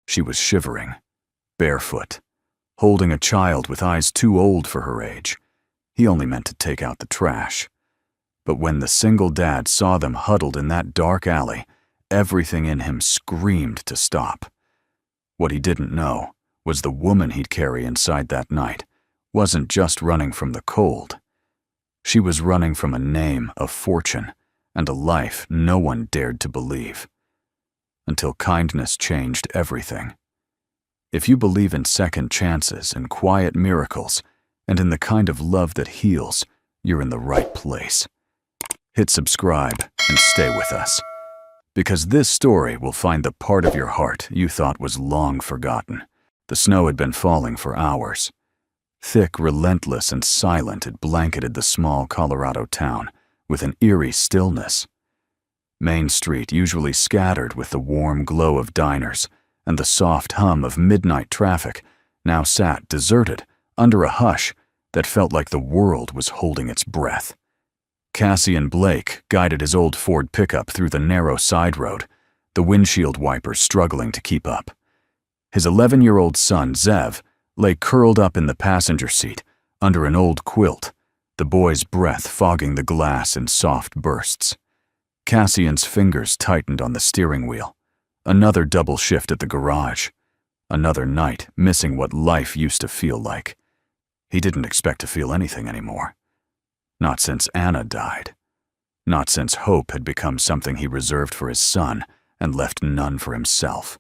She was shivering, barefoot, holding a child with eyes too old for her age. He only meant to take out the trash. But when the single dad saw them huddled in that dark alley, everything in him screamed to stop. What he didn't know was the woman he'd carry inside that night wasn't just running from the cold. She was running from a name, a fortune, and a life no one dared to believe. Until kindness changed everything. If you believe in second chances and quiet miracles, and in the kind of love that heals, you're in the right place. Hit subscribe and stay with us, because this story will find the part of your heart you thought was long forgotten. The snow had been falling for hours. Thick, relentless, and silent, it blanketed the small Colorado town with an eerie stillness. Main Street, usually scattered with the warm glow of diners and the soft hum of midnight traffic, now sat deserted under a hush that felt like the world was holding its breath. Cassian Blake guided his old Ford pickup through the narrow side road, the windshield wipers struggling to keep up. His 11-year-old son, Zev, lay curled up in the passenger seat under an old quilt, the boy's breath fogging the glass in soft bursts. Cassian's fingers tightened on the steering wheel. Another double shift at the garage. Another night missing what life used to feel like. He didn't expect to feel anything anymore. Not since Anna died. Not since hope had become something he reserved for his son and left none for himself.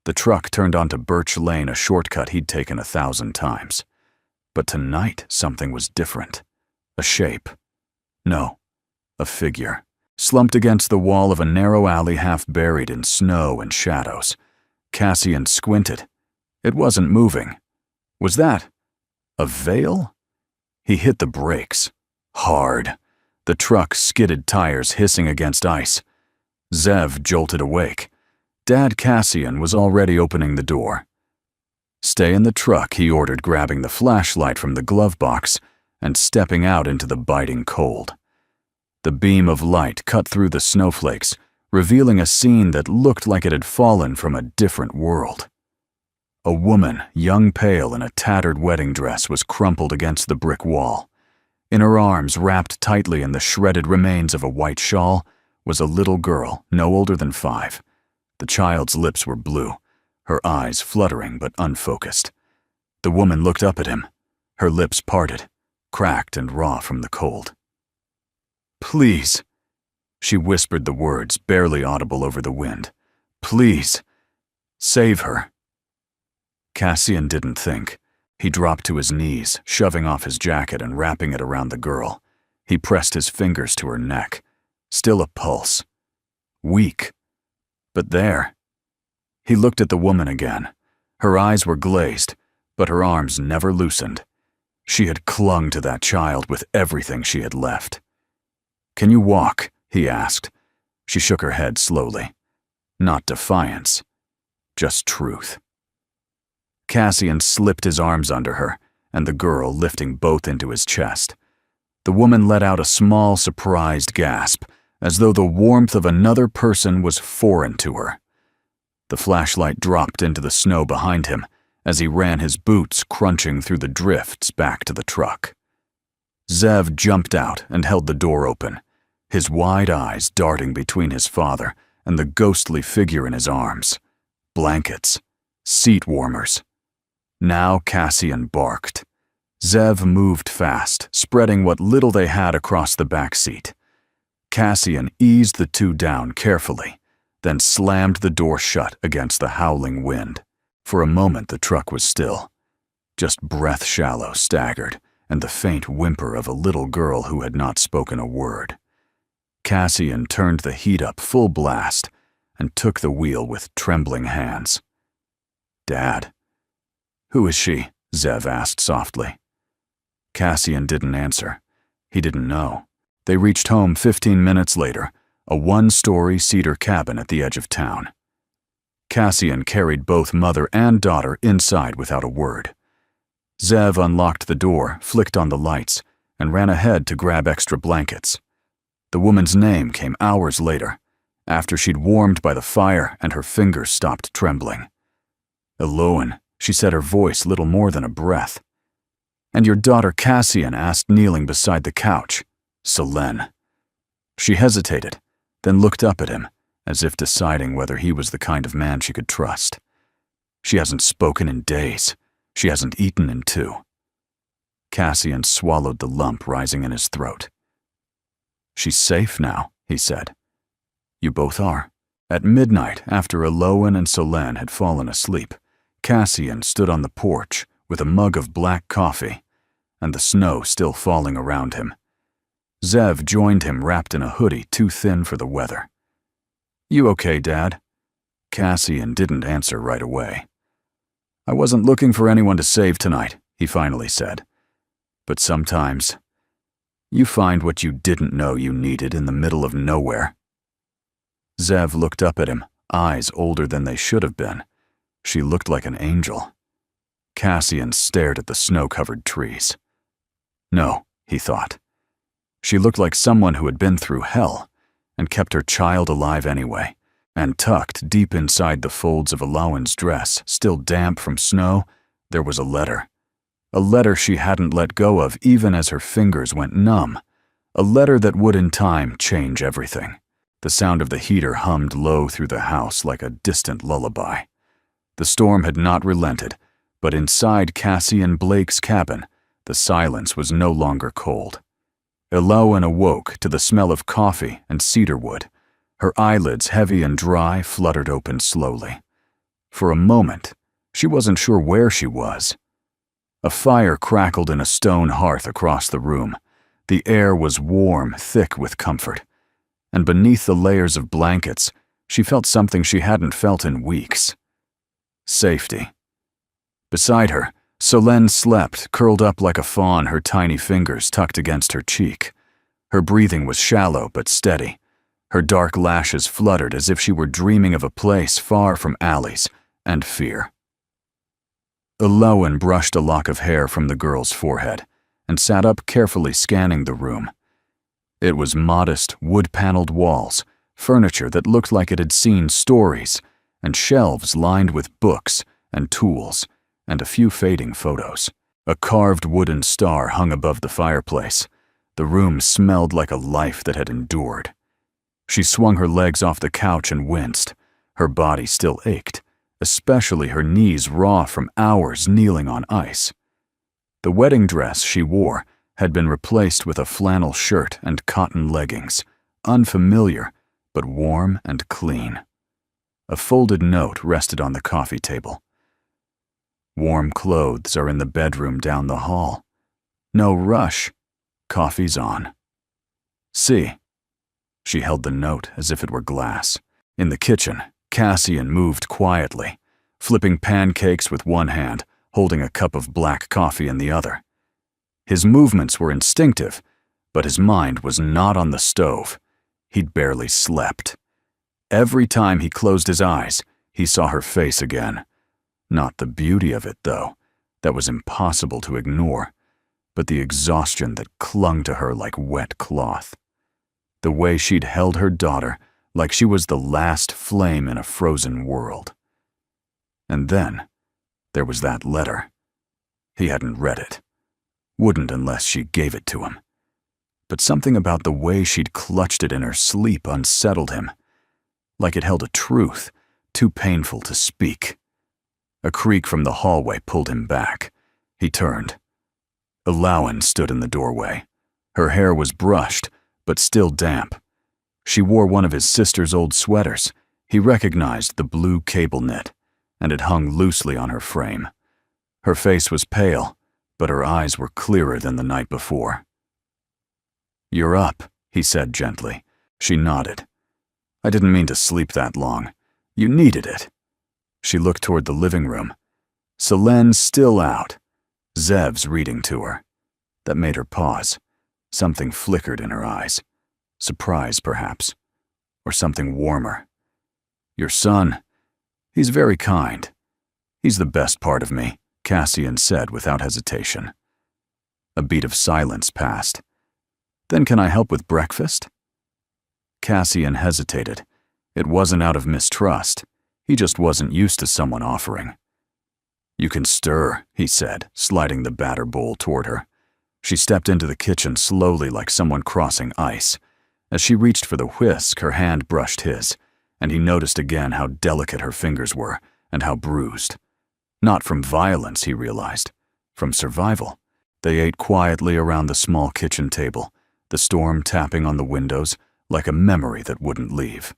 The truck turned onto Birch Lane, a shortcut he'd taken 1,000 times. But tonight something was different. A shape. No, a figure. Slumped against the wall of a narrow alley half buried in snow and shadows. Cassian squinted. It wasn't moving. Was that a veil? He hit the brakes. Hard. The truck skidded, tires hissing against ice. Zev jolted awake. Dad Cassian was already opening the door. Stay in the truck, he ordered, grabbing the flashlight from the glove box and stepping out into the biting cold. The beam of light cut through the snowflakes, revealing a scene that looked like it had fallen from a different world. A woman, young pale in a tattered wedding dress, was crumpled against the brick wall. In her arms, wrapped tightly in the shredded remains of a white shawl, was a little girl, no older than 5. The child's lips were blue, her eyes fluttering but unfocused. The woman looked up at him, her lips parted, cracked and raw from the cold. "Please," she whispered the words, barely audible over the wind. "Please, save her." Cassian didn't think. He dropped to his knees, shoving off his jacket and wrapping it around the girl. He pressed his fingers to her neck. Still a pulse. Weak. But there. He looked at the woman again. Her eyes were glazed, but her arms never loosened. She had clung to that child with everything she had left. "Can you walk?" he asked. She shook her head slowly. Not defiance, just truth. Cassian slipped his arms under her, and the girl lifting both into his chest. The woman let out a small, surprised gasp, as though the warmth of another person was foreign to her. The flashlight dropped into the snow behind him as he ran his boots crunching through the drifts back to the truck. Zev jumped out and held the door open, his wide eyes darting between his father and the ghostly figure in his arms. Blankets. Seat warmers. Now Cassian barked. Zev moved fast, spreading what little they had across the back seat. Cassian eased the two down carefully, then slammed the door shut against the howling wind. For a moment the truck was still. Just breath shallow staggered, and the faint whimper of a little girl who had not spoken a word. Cassian turned the heat up full blast and took the wheel with trembling hands. "Dad." "Who is she?" Zev asked softly. Cassian didn't answer. He didn't know. They reached home 15 minutes later, a one-story cedar cabin at the edge of town. Cassian carried both mother and daughter inside without a word. Zev unlocked the door, flicked on the lights, and ran ahead to grab extra blankets. The woman's name came hours later, after she'd warmed by the fire and her fingers stopped trembling. Eloan, she said, her voice little more than a breath. And your daughter Cassian asked, kneeling beside the couch. Selene. She hesitated, then looked up at him, as if deciding whether he was the kind of man she could trust. She hasn't spoken in days. She hasn't eaten in 2. Cassian swallowed the lump rising in his throat. She's safe now, he said. You both are. At midnight, after Eloan and Selene had fallen asleep, Cassian stood on the porch with a mug of black coffee, and the snow still falling around him. Zev joined him wrapped in a hoodie too thin for the weather. You okay, Dad? Cassian didn't answer right away. I wasn't looking for anyone to save tonight, he finally said. But sometimes, you find what you didn't know you needed in the middle of nowhere. Zev looked up at him, eyes older than they should have been. She looked like an angel. Cassian stared at the snow-covered trees. No, he thought. She looked like someone who had been through hell and kept her child alive anyway, and tucked deep inside the folds of Eloan's dress, still damp from snow, there was a letter. A letter she hadn't let go of even as her fingers went numb. A letter that would in time change everything. The sound of the heater hummed low through the house like a distant lullaby. The storm had not relented, but inside Cassian Blake's cabin, the silence was no longer cold. Eloan awoke to the smell of coffee and cedar wood. Her eyelids, heavy and dry, fluttered open slowly. For a moment, she wasn't sure where she was. A fire crackled in a stone hearth across the room. The air was warm, thick with comfort. And beneath the layers of blankets, she felt something she hadn't felt in weeks. Safety. Beside her, Selene slept, curled up like a fawn, her tiny fingers tucked against her cheek. Her breathing was shallow but steady. Her dark lashes fluttered as if she were dreaming of a place far from alleys and fear. Eloan brushed a lock of hair from the girl's forehead and sat up, carefully scanning the room. It was modest, wood-paneled walls, furniture that looked like it had seen stories, and shelves lined with books and tools, and a few fading photos. A carved wooden star hung above the fireplace. The room smelled like a life that had endured. She swung her legs off the couch and winced. Her body still ached, especially her knees raw from hours kneeling on ice. The wedding dress she wore had been replaced with a flannel shirt and cotton leggings, unfamiliar but warm and clean. A folded note rested on the coffee table. Warm clothes are in the bedroom down the hall. No rush. Coffee's on. See. She held the note as if it were glass. In the kitchen, Cassian moved quietly, flipping pancakes with one hand, holding a cup of black coffee in the other. His movements were instinctive, but his mind was not on the stove. He'd barely slept. Every time he closed his eyes, he saw her face again. Not the beauty of it, though. That was impossible to ignore, but the exhaustion that clung to her like wet cloth. The way she'd held her daughter like she was the last flame in a frozen world. And then, there was that letter. He hadn't read it. Wouldn't unless she gave it to him. But something about the way she'd clutched it in her sleep unsettled him, like it held a truth too painful to speak. A creak from the hallway pulled him back. He turned. Eloan stood in the doorway. Her hair was brushed, but still damp. She wore one of his sister's old sweaters. He recognized the blue cable knit, and it hung loosely on her frame. Her face was pale, but her eyes were clearer than the night before. "You're up," he said gently. She nodded. "I didn't mean to sleep that long. You needed it." She looked toward the living room. Selene's still out. Zev's reading to her. That made her pause. Something flickered in her eyes. Surprise, perhaps. Or something warmer. "Your son, he's very kind. He's the best part of me," Cassian said without hesitation. A beat of silence passed. "Then can I help with breakfast?" Cassian hesitated. It wasn't out of mistrust. He just wasn't used to someone offering. You can stir, he said, sliding the batter bowl toward her. She stepped into the kitchen slowly like someone crossing ice. As she reached for the whisk, her hand brushed his, and he noticed again how delicate her fingers were and how bruised. Not from violence, he realized. From survival. They ate quietly around the small kitchen table, the storm tapping on the windows like a memory that wouldn't leave.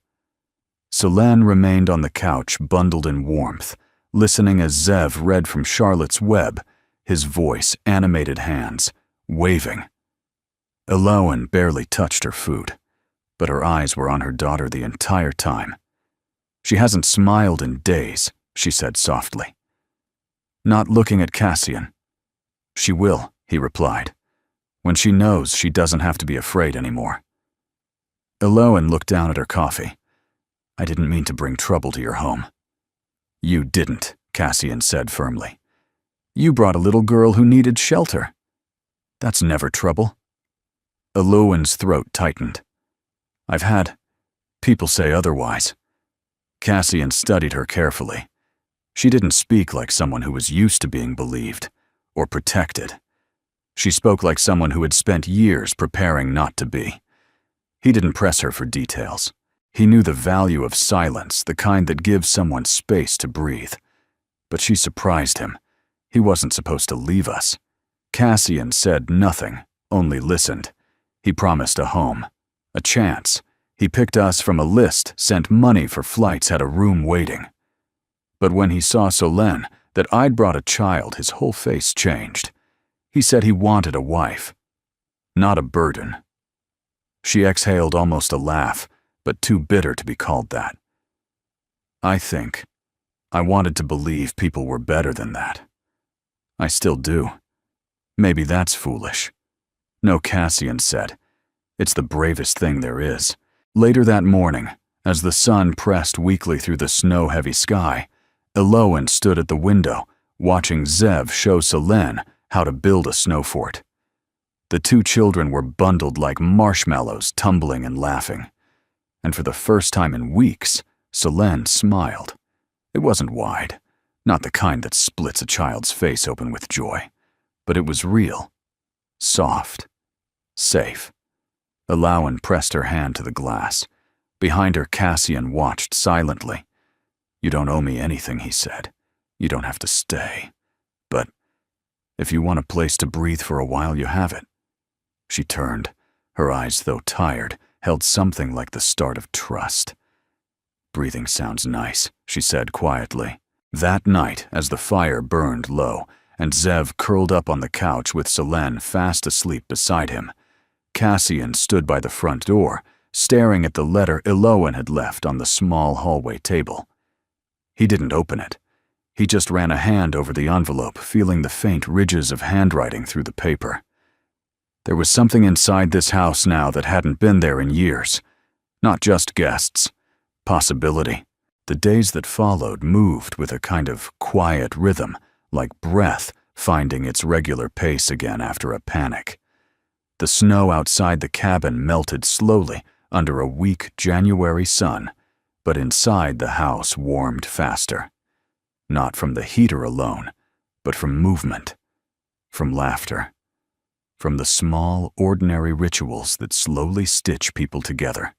Selene remained on the couch, bundled in warmth, listening as Zev read from Charlotte's Web, his voice, animated hands, waving. Elowen barely touched her food, but her eyes were on her daughter the entire time. She hasn't smiled in days, she said softly. Not looking at Cassian. She will, he replied, when she knows she doesn't have to be afraid anymore. Elowen looked down at her coffee. I didn't mean to bring trouble to your home. You didn't, Cassian said firmly. You brought a little girl who needed shelter. That's never trouble. Elowen's throat tightened. I've had people say otherwise. Cassian studied her carefully. She didn't speak like someone who was used to being believed or protected. She spoke like someone who had spent years preparing not to be. He didn't press her for details. He knew the value of silence, the kind that gives someone space to breathe. But she surprised him. He wasn't supposed to leave us. Cassian said nothing, only listened. He promised a home, a chance. He picked us from a list, sent money for flights, had a room waiting. But when he saw Selene, that I'd brought a child, his whole face changed. He said he wanted a wife, not a burden. She exhaled almost a laugh, but too bitter to be called that. I wanted to believe people were better than that. I still do. Maybe that's foolish. No, Cassian said. It's the bravest thing there is. Later that morning, as the sun pressed weakly through the snow-heavy sky, Elowen stood at the window, watching Zev show Selene how to build a snow fort. The two children were bundled like marshmallows, tumbling and laughing. And for the first time in weeks, Selene smiled. It wasn't wide, not the kind that splits a child's face open with joy, but it was real, soft, safe. Elowen pressed her hand to the glass. Behind her, Cassian watched silently. You don't owe me anything, he said. You don't have to stay. But if you want a place to breathe for a while, you have it. She turned. Her eyes, though tired, held something like the start of trust. Breathing sounds nice, she said quietly. That night, as the fire burned low, and Zev curled up on the couch with Selene fast asleep beside him, Cassian stood by the front door, staring at the letter Elowen had left on the small hallway table. He didn't open it. He just ran a hand over the envelope, feeling the faint ridges of handwriting through the paper. There was something inside this house now that hadn't been there in years. Not just guests. Possibility. The days that followed moved with a kind of quiet rhythm, like breath finding its regular pace again after a panic. The snow outside the cabin melted slowly under a weak January sun, but inside the house warmed faster. Not from the heater alone, but from movement, from laughter, from the small, ordinary rituals that slowly stitch people together.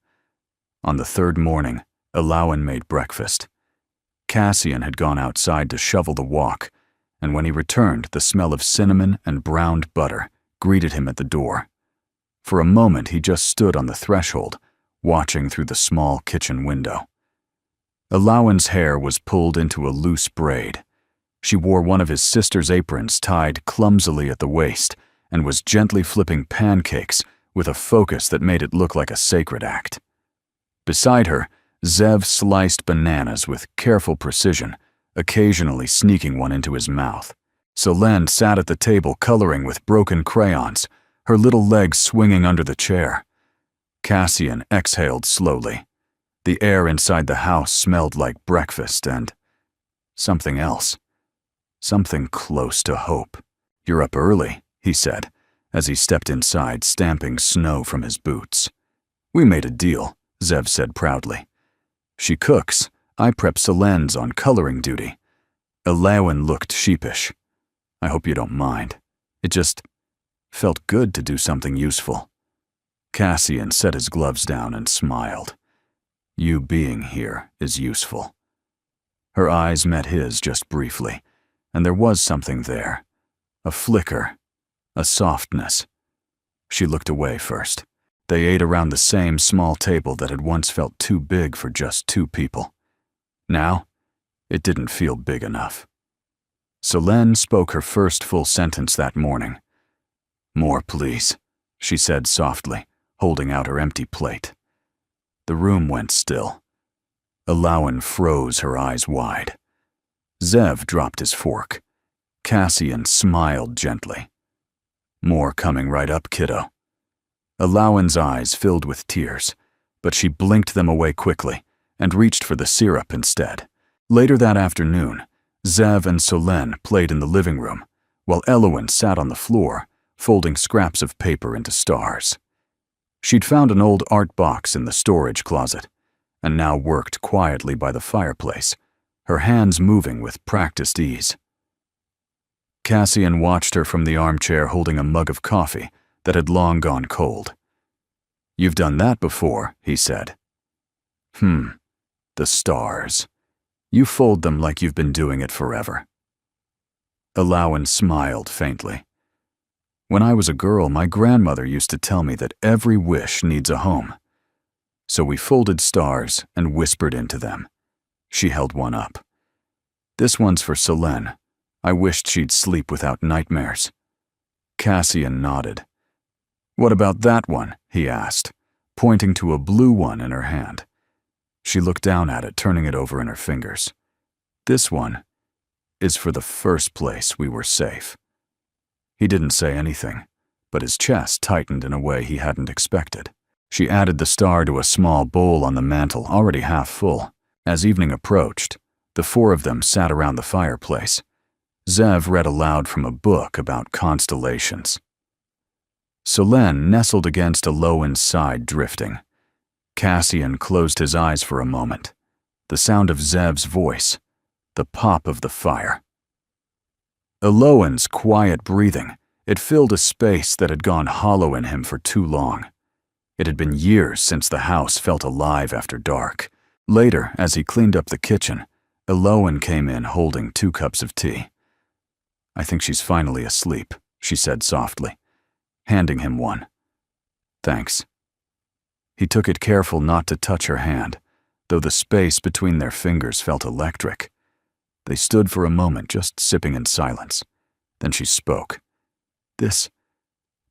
On the third morning, Elowen made breakfast. Cassian had gone outside to shovel the walk, and when he returned, the smell of cinnamon and browned butter greeted him at the door. For a moment, he just stood on the threshold, watching through the small kitchen window. Elowen's hair was pulled into a loose braid. She wore one of his sister's aprons tied clumsily at the waist and was gently flipping pancakes with a focus that made it look like a sacred act. Beside her, Zev sliced bananas with careful precision, occasionally sneaking one into his mouth. Selene sat at the table coloring with broken crayons, her little legs swinging under the chair. Cassian exhaled slowly. The air inside the house smelled like breakfast and something else. Something close to hope. You're up early, he said, as he stepped inside, stamping snow from his boots. We made a deal, Zev said proudly. She cooks. I prep Selene's on coloring duty. Alawan looked sheepish. I hope you don't mind. It just felt good to do something useful. Cassian set his gloves down and smiled. You being here is useful. Her eyes met his just briefly, and there was something there. A flicker, a softness. She looked away first. They ate around the same small table that had once felt too big for just two people. Now, it didn't feel big enough. Solenn spoke her first full sentence that morning. More, please, she said softly, holding out her empty plate. The room went still. Alawan froze, her eyes wide. Zev dropped his fork. Cassian smiled gently. More coming right up, kiddo. Alawan's eyes filled with tears, but she blinked them away quickly and reached for the syrup instead. Later that afternoon, Zev and Solenn played in the living room, while Elowen sat on the floor, folding scraps of paper into stars. She'd found an old art box in the storage closet, and now worked quietly by the fireplace, her hands moving with practiced ease. Cassian watched her from the armchair holding a mug of coffee that had long gone cold. You've done that before, he said. The stars. You fold them like you've been doing it forever. Alawan smiled faintly. When I was a girl, my grandmother used to tell me that every wish needs a home. So we folded stars and whispered into them. She held one up. This one's for Solenn. I wished she'd sleep without nightmares. Cassian nodded. What about that one? He asked, pointing to a blue one in her hand. She looked down at it, turning it over in her fingers. This one is for the first place we were safe. He didn't say anything, but his chest tightened in a way he hadn't expected. She added the star to a small bowl on the mantel, already half full. As evening approached, the four of them sat around the fireplace. Zev read aloud from a book about constellations. Solenn nestled against Alawan's side, drifting. Cassian closed his eyes for a moment. The sound of Zev's voice, the pop of the fire. Alawan's quiet breathing, it filled a space that had gone hollow in him for too long. It had been years since the house felt alive after dark. Later, as he cleaned up the kitchen, Alawan came in holding 2 cups of tea. I think she's finally asleep, she said softly, handing him one. Thanks. He took it, careful not to touch her hand, though the space between their fingers felt electric. They stood for a moment, just sipping in silence. Then she spoke. This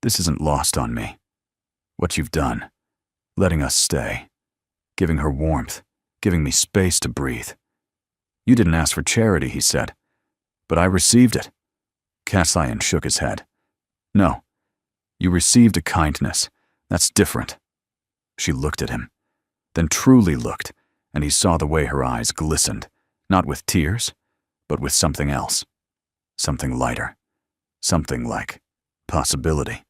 isn't lost on me. What you've done, letting us stay, giving her warmth, giving me space to breathe. You didn't ask for charity, he said, but I received it. Cassian shook his head. No, you received a kindness. That's different. She looked at him, then truly looked, and he saw the way her eyes glistened, not with tears, but with something else, something lighter, something like possibility.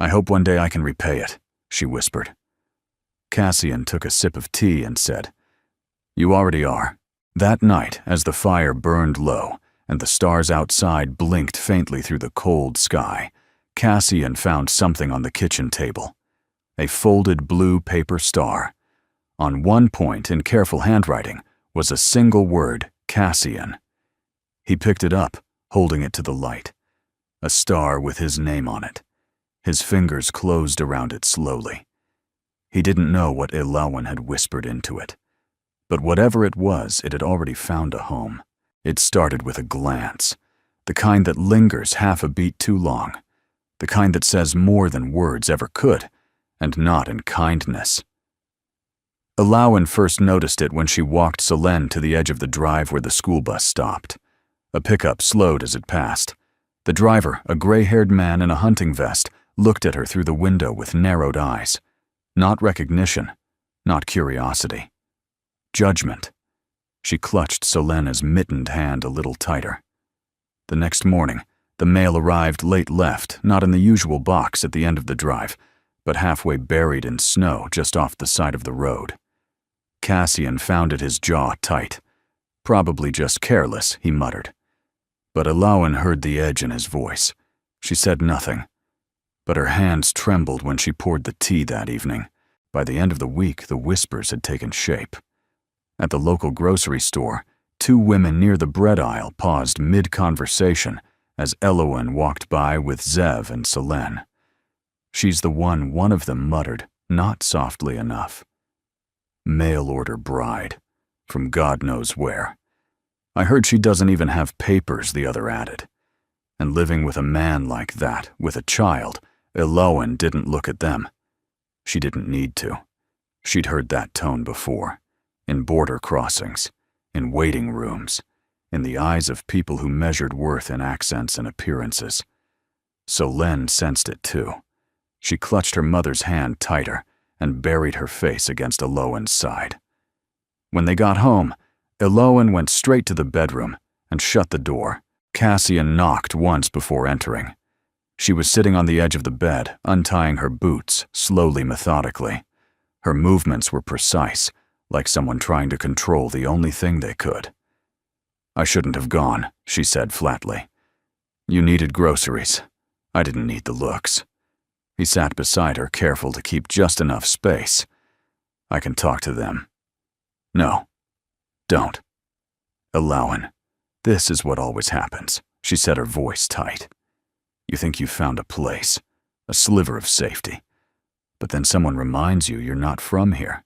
I hope one day I can repay it, she whispered. Cassian took a sip of tea and said, You already are. That night, as the fire burned low and the stars outside blinked faintly through the cold sky, Cassian found something on the kitchen table. A folded blue paper star. On one point, in careful handwriting, was a single word, Cassian. He picked it up, holding it to the light. A star with his name on it. His fingers closed around it slowly. He didn't know what Alawan had whispered into it. But whatever it was, it had already found a home. It started with a glance, the kind that lingers half a beat too long, the kind that says more than words ever could, and not in kindness. Alawan first noticed it when she walked Solenn to the edge of the drive where the school bus stopped. A pickup slowed as it passed. The driver, a gray-haired man in a hunting vest, looked at her through the window with narrowed eyes. Not recognition, not curiosity. Judgment. She clutched Solenna's mittened hand a little tighter. The next morning, the mail arrived late left, not in the usual box at the end of the drive, but halfway buried in snow just off the side of the road. Cassian found it, his jaw tight. Probably just careless, he muttered. But Alawan heard the edge in his voice. She said nothing, but her hands trembled when she poured the tea that evening. By the end of the week, the whispers had taken shape. At the local grocery store, 2 women near the bread aisle paused mid-conversation as Alawan walked by with Zev and Selene. "She's the one of them muttered, not softly enough. Mail-order bride, from God knows where. I heard she doesn't even have papers," the other added. And living with a man like that, with a child, Alawan didn't look at them. She didn't need to. She'd heard that tone before, in border crossings, in waiting rooms, in the eyes of people who measured worth in accents and appearances. Selene sensed it too. She clutched her mother's hand tighter and buried her face against Alawan's side. When they got home, Alawan went straight to the bedroom and shut the door. Cassian knocked once before entering. She was sitting on the edge of the bed, untying her boots, slowly, methodically. Her movements were precise, like someone trying to control the only thing they could. "I shouldn't have gone," she said flatly. "You needed groceries. I didn't need the looks." He sat beside her, careful to keep just enough space. "I can talk to them." "No, don't." "Alawan, this is what always happens," she said, her voice tight. "You think you've found a place, a sliver of safety. But then someone reminds you you're not from here.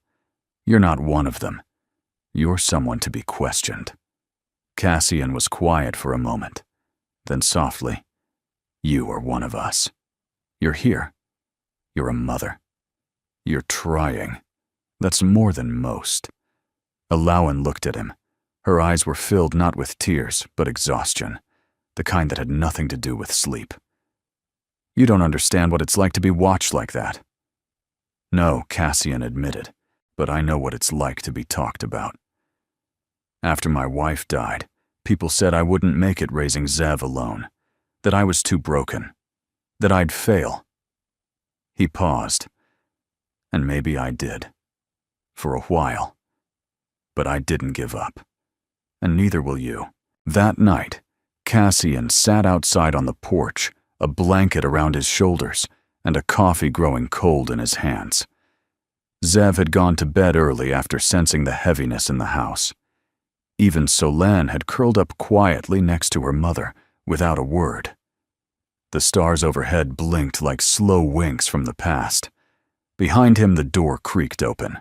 You're not one of them. You're someone to be questioned." Cassian was quiet for a moment. Then softly, "You are one of us. You're here. You're a mother. You're trying. That's more than most." Alawan looked at him. Her eyes were filled not with tears, but exhaustion, the kind that had nothing to do with sleep. "You don't understand what it's like to be watched like that." "No," Cassian admitted, "but I know what it's like to be talked about. After my wife died, people said I wouldn't make it raising Zev alone, that I was too broken, that I'd fail." He paused. "And maybe I did. For a while. But I didn't give up. And neither will you." That night, Cassian sat outside on the porch, a blanket around his shoulders and a coffee growing cold in his hands. Zev had gone to bed early after sensing the heaviness in the house. Even Selene had curled up quietly next to her mother, without a word. The stars overhead blinked like slow winks from the past. Behind him, the door creaked open.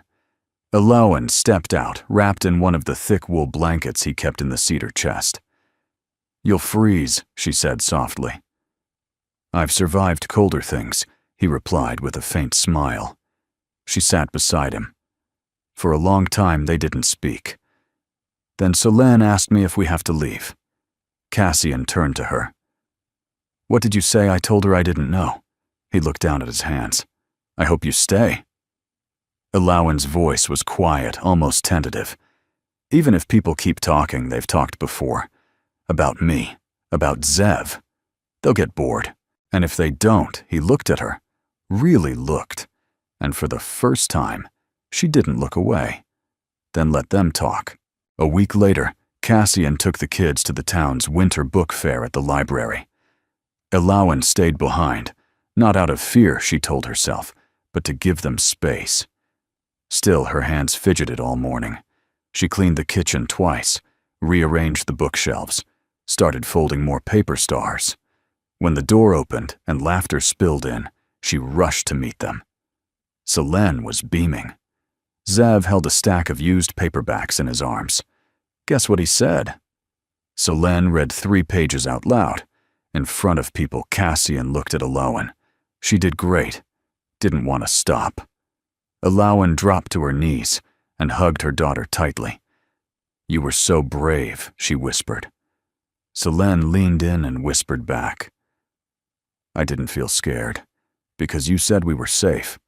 Alawan stepped out, wrapped in one of the thick wool blankets he kept in the cedar chest. "You'll freeze," she said softly. "I've survived colder things," he replied with a faint smile. She sat beside him. For a long time they didn't speak. Then Selene asked me if we have to leave. Cassian turned to her. "What did you say? I told her I didn't know." He looked down at his hands. "I hope you stay." Alawan's voice was quiet, almost tentative. "Even if people keep talking, they've talked before. About me, about Zev. They'll get bored. And if they don't," he looked at her, really looked, and for the first time, she didn't look away. "Then let them talk." A week later, Cassian took the kids to the town's winter book fair at the library. Alawan stayed behind, not out of fear, she told herself, but to give them space. Still, her hands fidgeted all morning. She cleaned the kitchen twice, rearranged the bookshelves, started folding more paper stars. When the door opened and laughter spilled in, she rushed to meet them. Selene was beaming. Zev held a stack of used paperbacks in his arms. Guess what he said? Selene read 3 pages out loud. In front of people, Cassian looked at Alawan. She did great. Didn't want to stop. Alawan dropped to her knees and hugged her daughter tightly. "You were so brave," she whispered. Selene leaned in and whispered back. "I didn't feel scared, because you said we were safe."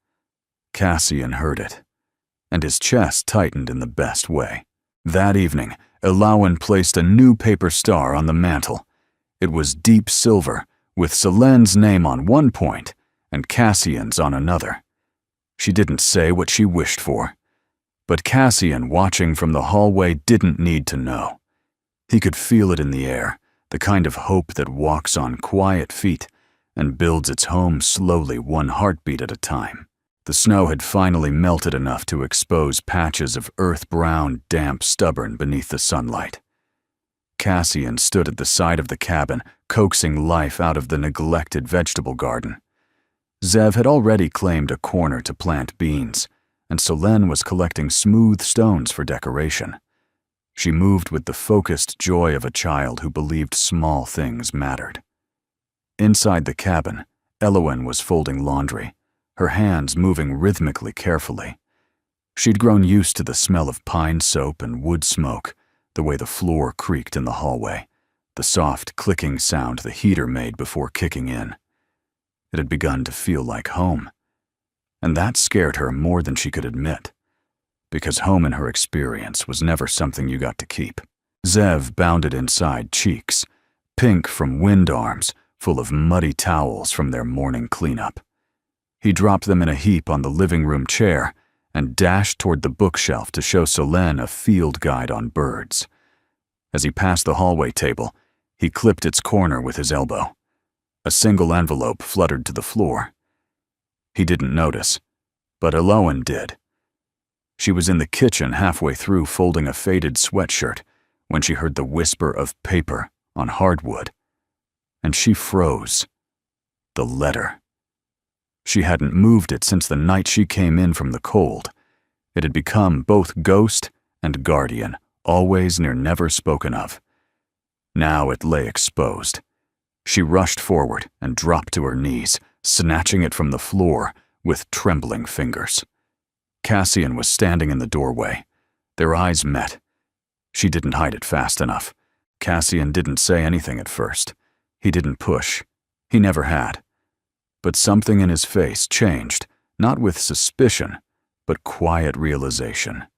Cassian heard it, and his chest tightened in the best way. That evening, Alawan placed a new paper star on the mantel. It was deep silver, with Selene's name on one point and Cassian's on another. She didn't say what she wished for, but Cassian, watching from the hallway, didn't need to know. He could feel it in the air, the kind of hope that walks on quiet feet and builds its home slowly, one heartbeat at a time. The snow had finally melted enough to expose patches of earth-brown, damp stubborn beneath the sunlight. Cassian stood at the side of the cabin, coaxing life out of the neglected vegetable garden. Zev had already claimed a corner to plant beans, and Solène was collecting smooth stones for decoration. She moved with the focused joy of a child who believed small things mattered. Inside the cabin, Elowen was folding laundry, her hands moving rhythmically carefully. She'd grown used to the smell of pine soap and wood smoke, the way the floor creaked in the hallway, the soft clicking sound the heater made before kicking in. It had begun to feel like home, and that scared her more than she could admit, because home in her experience was never something you got to keep. Zev bounded inside, cheeks pink from wind arms, full of muddy towels from their morning cleanup. He dropped them in a heap on the living room chair and dashed toward the bookshelf to show Solène a field guide on birds. As he passed the hallway table, he clipped its corner with his elbow. A single envelope fluttered to the floor. He didn't notice, but Elowen did. She was in the kitchen halfway through folding a faded sweatshirt when she heard the whisper of paper on hardwood, and she froze. The letter. She hadn't moved it since the night she came in from the cold. It had become both ghost and guardian, always near, never spoken of. Now it lay exposed. She rushed forward and dropped to her knees, snatching it from the floor with trembling fingers. Cassian was standing in the doorway. Their eyes met. She didn't hide it fast enough. Cassian didn't say anything at first. He didn't push. He never had. But something in his face changed, not with suspicion, but quiet realization.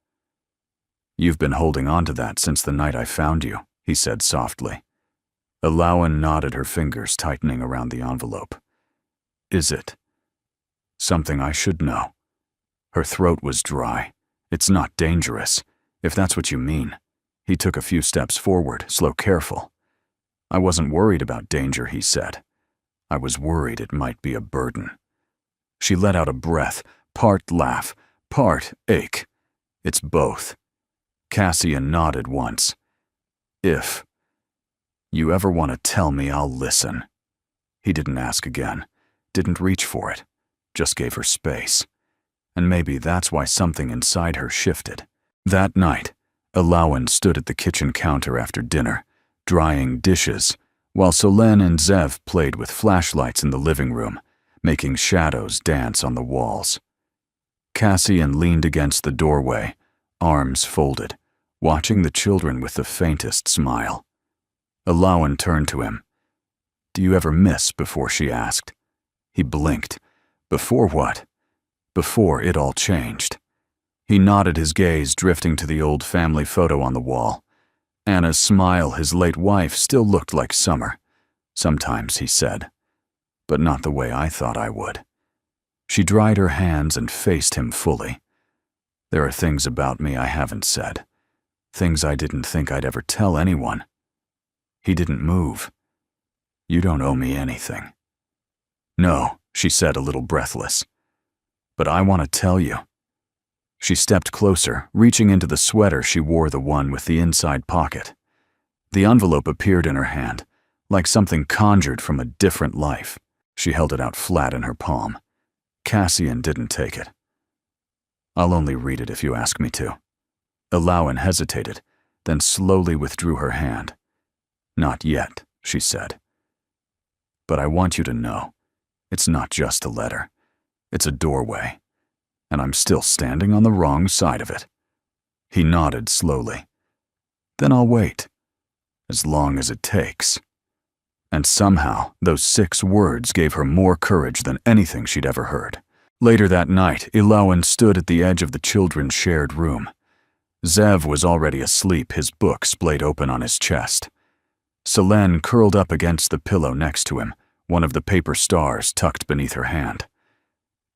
"You've been holding on to that since the night I found you," he said softly. Elowen nodded, her fingers tightening around the envelope. "Is it something I should know?" Her throat was dry. "It's not dangerous, if that's what you mean." He took a few steps forward, slow, careful. "I wasn't worried about danger," he said. "I was worried it might be a burden." She let out a breath, part laugh, part ache. "It's both." Cassian nodded once. "If you ever want to tell me, I'll listen." He didn't ask again, didn't reach for it, just gave her space. And maybe that's why something inside her shifted. That night, Elowen stood at the kitchen counter after dinner, drying dishes, while Solène and Zev played with flashlights in the living room, making shadows dance on the walls. Cassian leaned against the doorway, arms folded, watching the children with the faintest smile. Elowen turned to him. "Do you ever miss before?" she asked. He blinked. Before what? Before it all changed. He nodded, his gaze drifting to the old family photo on the wall. Anna's smile, his late wife, still looked like summer. "Sometimes," he said, "but not the way I thought I would." She dried her hands and faced him fully. "There are things about me I haven't said. Things I didn't think I'd ever tell anyone." He didn't move. "You don't owe me anything." "No," she said, a little breathless. "But I want to tell you." She stepped closer, reaching into the sweater she wore, the one with the inside pocket. The envelope appeared in her hand, like something conjured from a different life. She held it out flat in her palm. Cassian didn't take it. "I'll only read it if you ask me to." Elowen hesitated, then slowly withdrew her hand. "Not yet," she said. "But I want you to know, it's not just a letter. It's a doorway, and I'm still standing on the wrong side of it." He nodded slowly. "Then I'll wait, as long as it takes." And somehow, those 6 words gave her more courage than anything she'd ever heard. Later that night, Elowen stood at the edge of the children's shared room. Zev was already asleep, his book splayed open on his chest. Solène curled up against the pillow next to him, one of the paper stars tucked beneath her hand.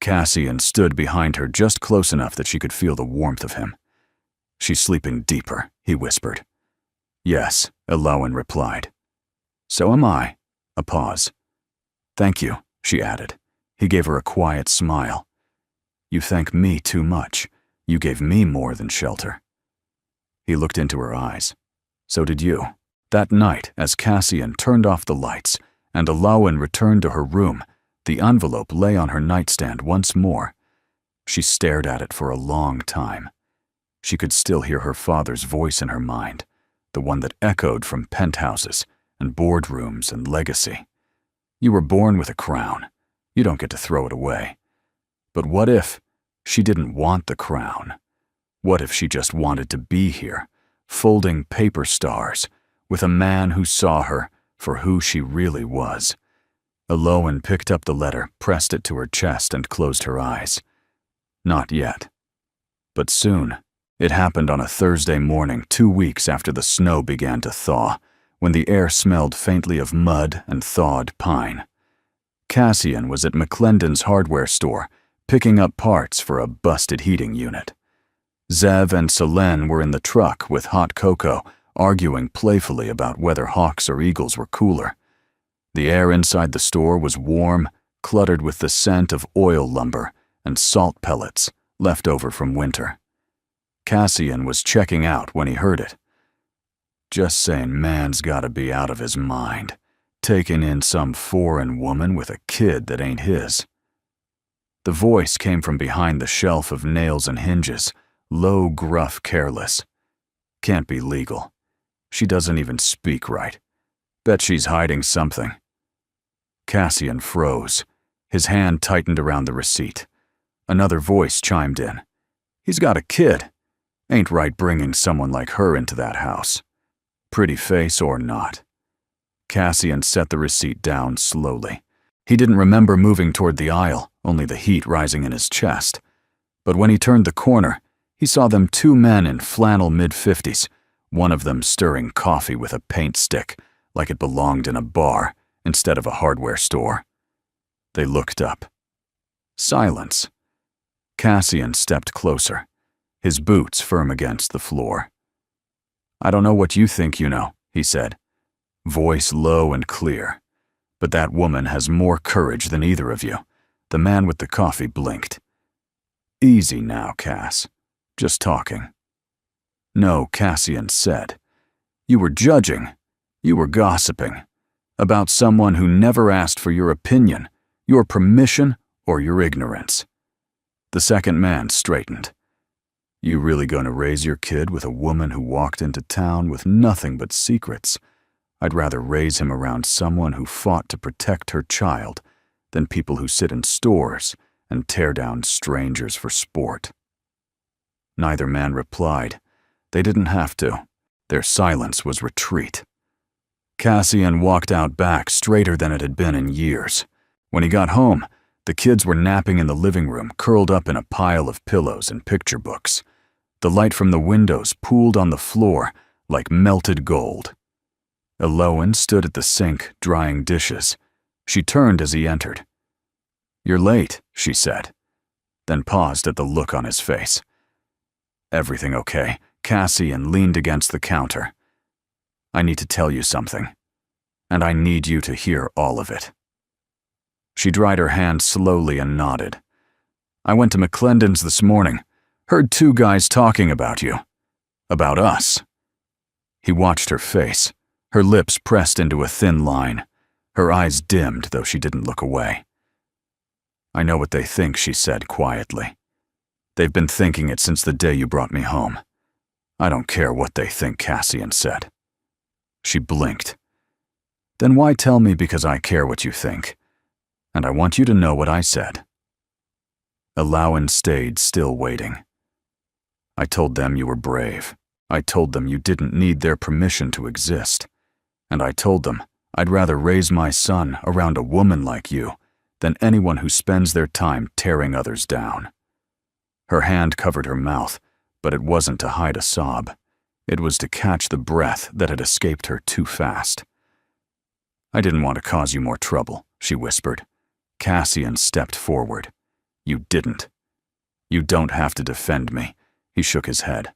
Cassian stood behind her just close enough that she could feel the warmth of him. "She's sleeping deeper," he whispered. Yes, Elowen replied. So am I. A pause. Thank you, she added. He gave her a quiet smile. You thank me too much. You gave me more than shelter. He looked into her eyes. So did you. That night, as Cassian turned off the lights and Elowen returned to her room, the envelope lay on her nightstand once more. She stared at it for a long time. She could still hear her father's voice in her mind, the one that echoed from penthouses and boardrooms and legacy. You were born with a crown. You don't get to throw it away. But what if she didn't want the crown? What if she just wanted to be here, folding paper stars, with a man who saw her for who she really was? Elowen picked up the letter, pressed it to her chest, and closed her eyes. Not yet. But soon. It happened on a Thursday morning, 2 weeks after the snow began to thaw, when the air smelled faintly of mud and thawed pine. Cassian was at McClendon's hardware store, picking up parts for a busted heating unit. Zev and Selene were in the truck with hot cocoa, arguing playfully about whether hawks or eagles were cooler. The air inside the store was warm, cluttered with the scent of oil lumber and salt pellets left over from winter. Cassian was checking out when he heard it. Just saying, man's gotta be out of his mind, taking in some foreign woman with a kid that ain't his. The voice came from behind the shelf of nails and hinges, low, gruff, careless. Can't be legal. She doesn't even speak right. Bet she's hiding something. Cassian froze. His hand tightened around the receipt. Another voice chimed in. He's got a kid. Ain't right bringing someone like her into that house. Pretty face or not. Cassian set the receipt down slowly. He didn't remember moving toward the aisle, only the heat rising in his chest. But when he turned the corner, he saw them 2 men in flannel mid-50s, one of them stirring coffee with a paint stick, like it belonged in a bar instead of a hardware store. They looked up. Silence. Cassian stepped closer, his boots firm against the floor. I don't know what you think you know, he said, voice low and clear. But that woman has more courage than either of you. The man with the coffee blinked. Easy now, Cass. Just talking. No, Cassian said. You were judging. You were gossiping. About someone who never asked for your opinion, your permission, or your ignorance. The second man straightened. You really gonna raise your kid with a woman who walked into town with nothing but secrets? I'd rather raise him around someone who fought to protect her child than people who sit in stores and tear down strangers for sport. Neither man replied. They didn't have to. Their silence was retreat. Cassian walked out back straighter than it had been in years. When he got home, the kids were napping in the living room, curled up in a pile of pillows and picture books. The light from the windows pooled on the floor like melted gold. Elowen stood at the sink, drying dishes. She turned as he entered. You're late, she said, then paused at the look on his face. Everything okay? Cassian leaned against the counter. I need to tell you something, and I need you to hear all of it. She dried her hand slowly and nodded. I went to McClendon's this morning. Heard 2 guys talking about you. About us. He watched her face, her lips pressed into a thin line. Her eyes dimmed, though she didn't look away. I know what they think, she said quietly. They've been thinking it since the day you brought me home. I don't care what they think, Cassian said. She blinked. Then why tell me because I care what you think? And I want you to know what I said. Elowen stayed, still waiting. I told them you were brave. I told them you didn't need their permission to exist. And I told them I'd rather raise my son around a woman like you than anyone who spends their time tearing others down. Her hand covered her mouth, but it wasn't to hide a sob. It was to catch the breath that had escaped her too fast. I didn't want to cause you more trouble, she whispered. Cassian stepped forward. You didn't. You don't have to defend me. He shook his head.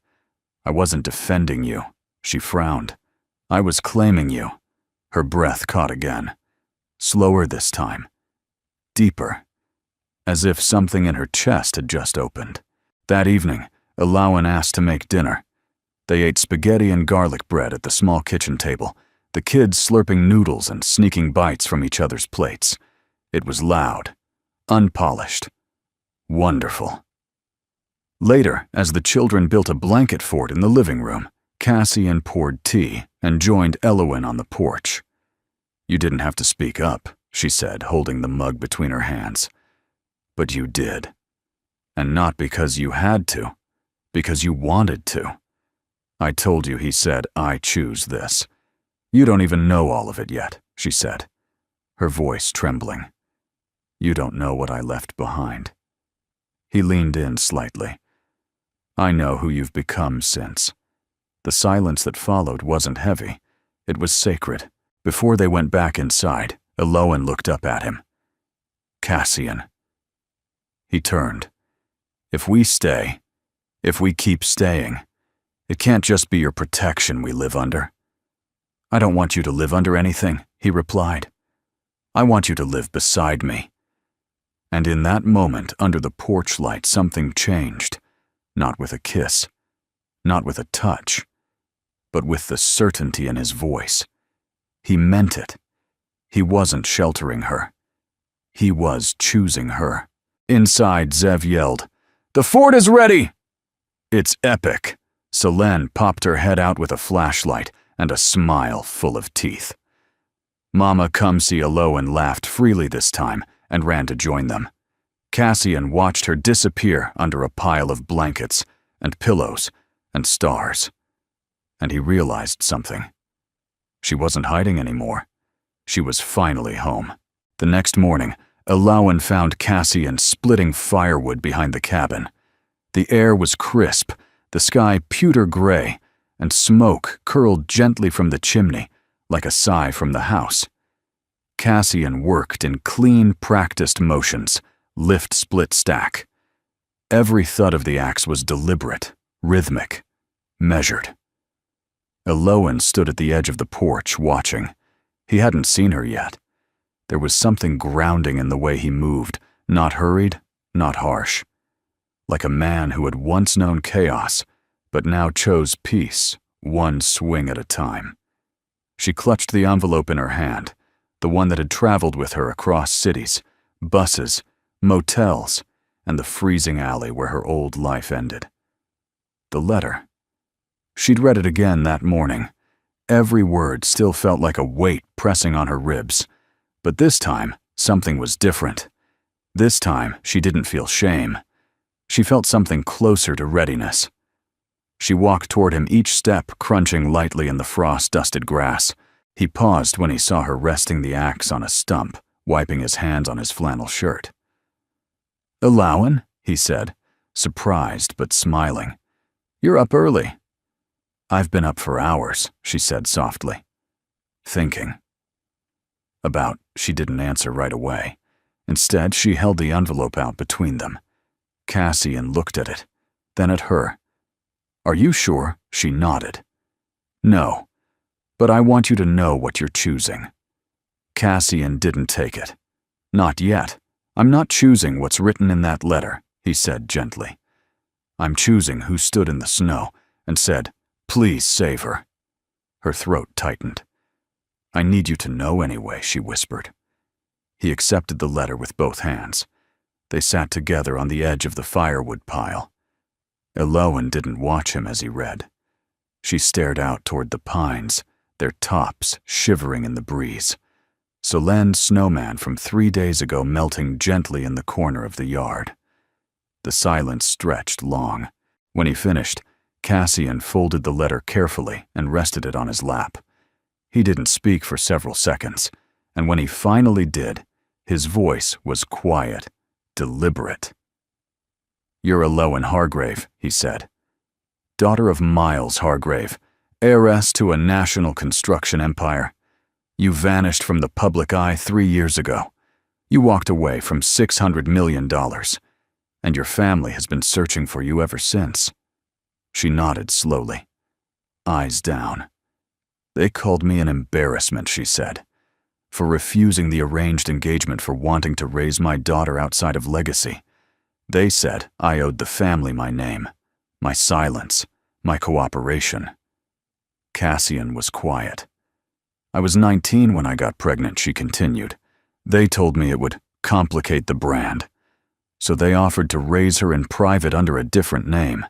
I wasn't defending you. She frowned. I was claiming you. Her breath caught again. Slower this time. Deeper. As if something in her chest had just opened. That evening, Alawan asked to make dinner. They ate spaghetti and garlic bread at the small kitchen table, the kids slurping noodles and sneaking bites from each other's plates. It was loud, unpolished, wonderful. Later, as the children built a blanket fort in the living room, Cassian poured tea and joined Elowen on the porch. "You didn't have to speak up," she said, holding the mug between her hands. "But you did. And not because you had to, because you wanted to. I told you," he said, "I choose this. You don't even know all of it yet," she said, her voice trembling. "You don't know what I left behind." He leaned in slightly. "I know who you've become since." The silence that followed wasn't heavy. It was sacred. Before they went back inside, Elowen looked up at him. "Cassian." He turned. "If we stay, if we keep staying, it can't just be your protection we live under." "I don't want you to live under anything," he replied. "I want you to live beside me." And in that moment, under the porch light, something changed. Not with a kiss, not with a touch, but with the certainty in his voice. He meant it. He wasn't sheltering her. He was choosing her. Inside, Zev yelled, "The fort is ready!" "It's epic." Selene popped her head out with a flashlight and a smile full of teeth. Mama Kumsi Elowen laughed freely this time and ran to join them. Cassian watched her disappear under a pile of blankets and pillows and stars. And he realized something. She wasn't hiding anymore. She was finally home. The next morning, Elowen found Cassian splitting firewood behind the cabin. The air was crisp, the sky pewter gray, and smoke curled gently from the chimney, like a sigh from the house. Cassian worked in clean, practiced motions, lift, split, stack. Every thud of the axe was deliberate, rhythmic, measured. Elowen stood at the edge of the porch, watching. He hadn't seen her yet. There was something grounding in the way he moved, not hurried, not harsh. Like a man who had once known chaos, but now chose peace, one swing at a time. She clutched the envelope in her hand, the one that had traveled with her across cities, buses, motels, and the freezing alley where her old life ended. The letter. She'd read it again that morning. Every word still felt like a weight pressing on her ribs. But this time, something was different. This time, she didn't feel shame. She felt something closer to readiness. She walked toward him, each step crunching lightly in the frost-dusted grass. He paused when he saw her resting the axe on a stump, wiping his hands on his flannel shirt. "Elowen," he said, surprised but smiling. "You're up early." "I've been up for hours," she said softly. "Thinking." About, she didn't answer right away. Instead, she held the envelope out between them. Cassian looked at it, then at her. "Are you sure?" She nodded. "No, but I want you to know what you're choosing." Cassian didn't take it. "Not yet. I'm not choosing what's written in that letter," he said gently. "I'm choosing who stood in the snow and said, 'Please save her.'" Her throat tightened. "I need you to know anyway," she whispered. He accepted the letter with both hands. They sat together on the edge of the firewood pile. Elowen didn't watch him as he read. She stared out toward the pines, their tops shivering in the breeze. Solene's snowman from 3 days ago melting gently in the corner of the yard. The silence stretched long. When he finished, Cassian folded the letter carefully and rested it on his lap. He didn't speak for several seconds, and when he finally did, his voice was quiet, deliberate. "You're Elowen Hargrave," he said. "Daughter of Miles Hargrave, heiress to a national construction empire. You vanished from the public eye 3 years ago. You walked away from $600 million, and your family has been searching for you ever since." She nodded slowly, eyes down. They called me an embarrassment, she said, for refusing the arranged engagement, for wanting to raise my daughter outside of legacy. They said I owed the family my name, my silence, my cooperation. Cassian was quiet. I was 19 when I got pregnant, she continued. They told me it would complicate the brand, so they offered to raise her in private under a different name,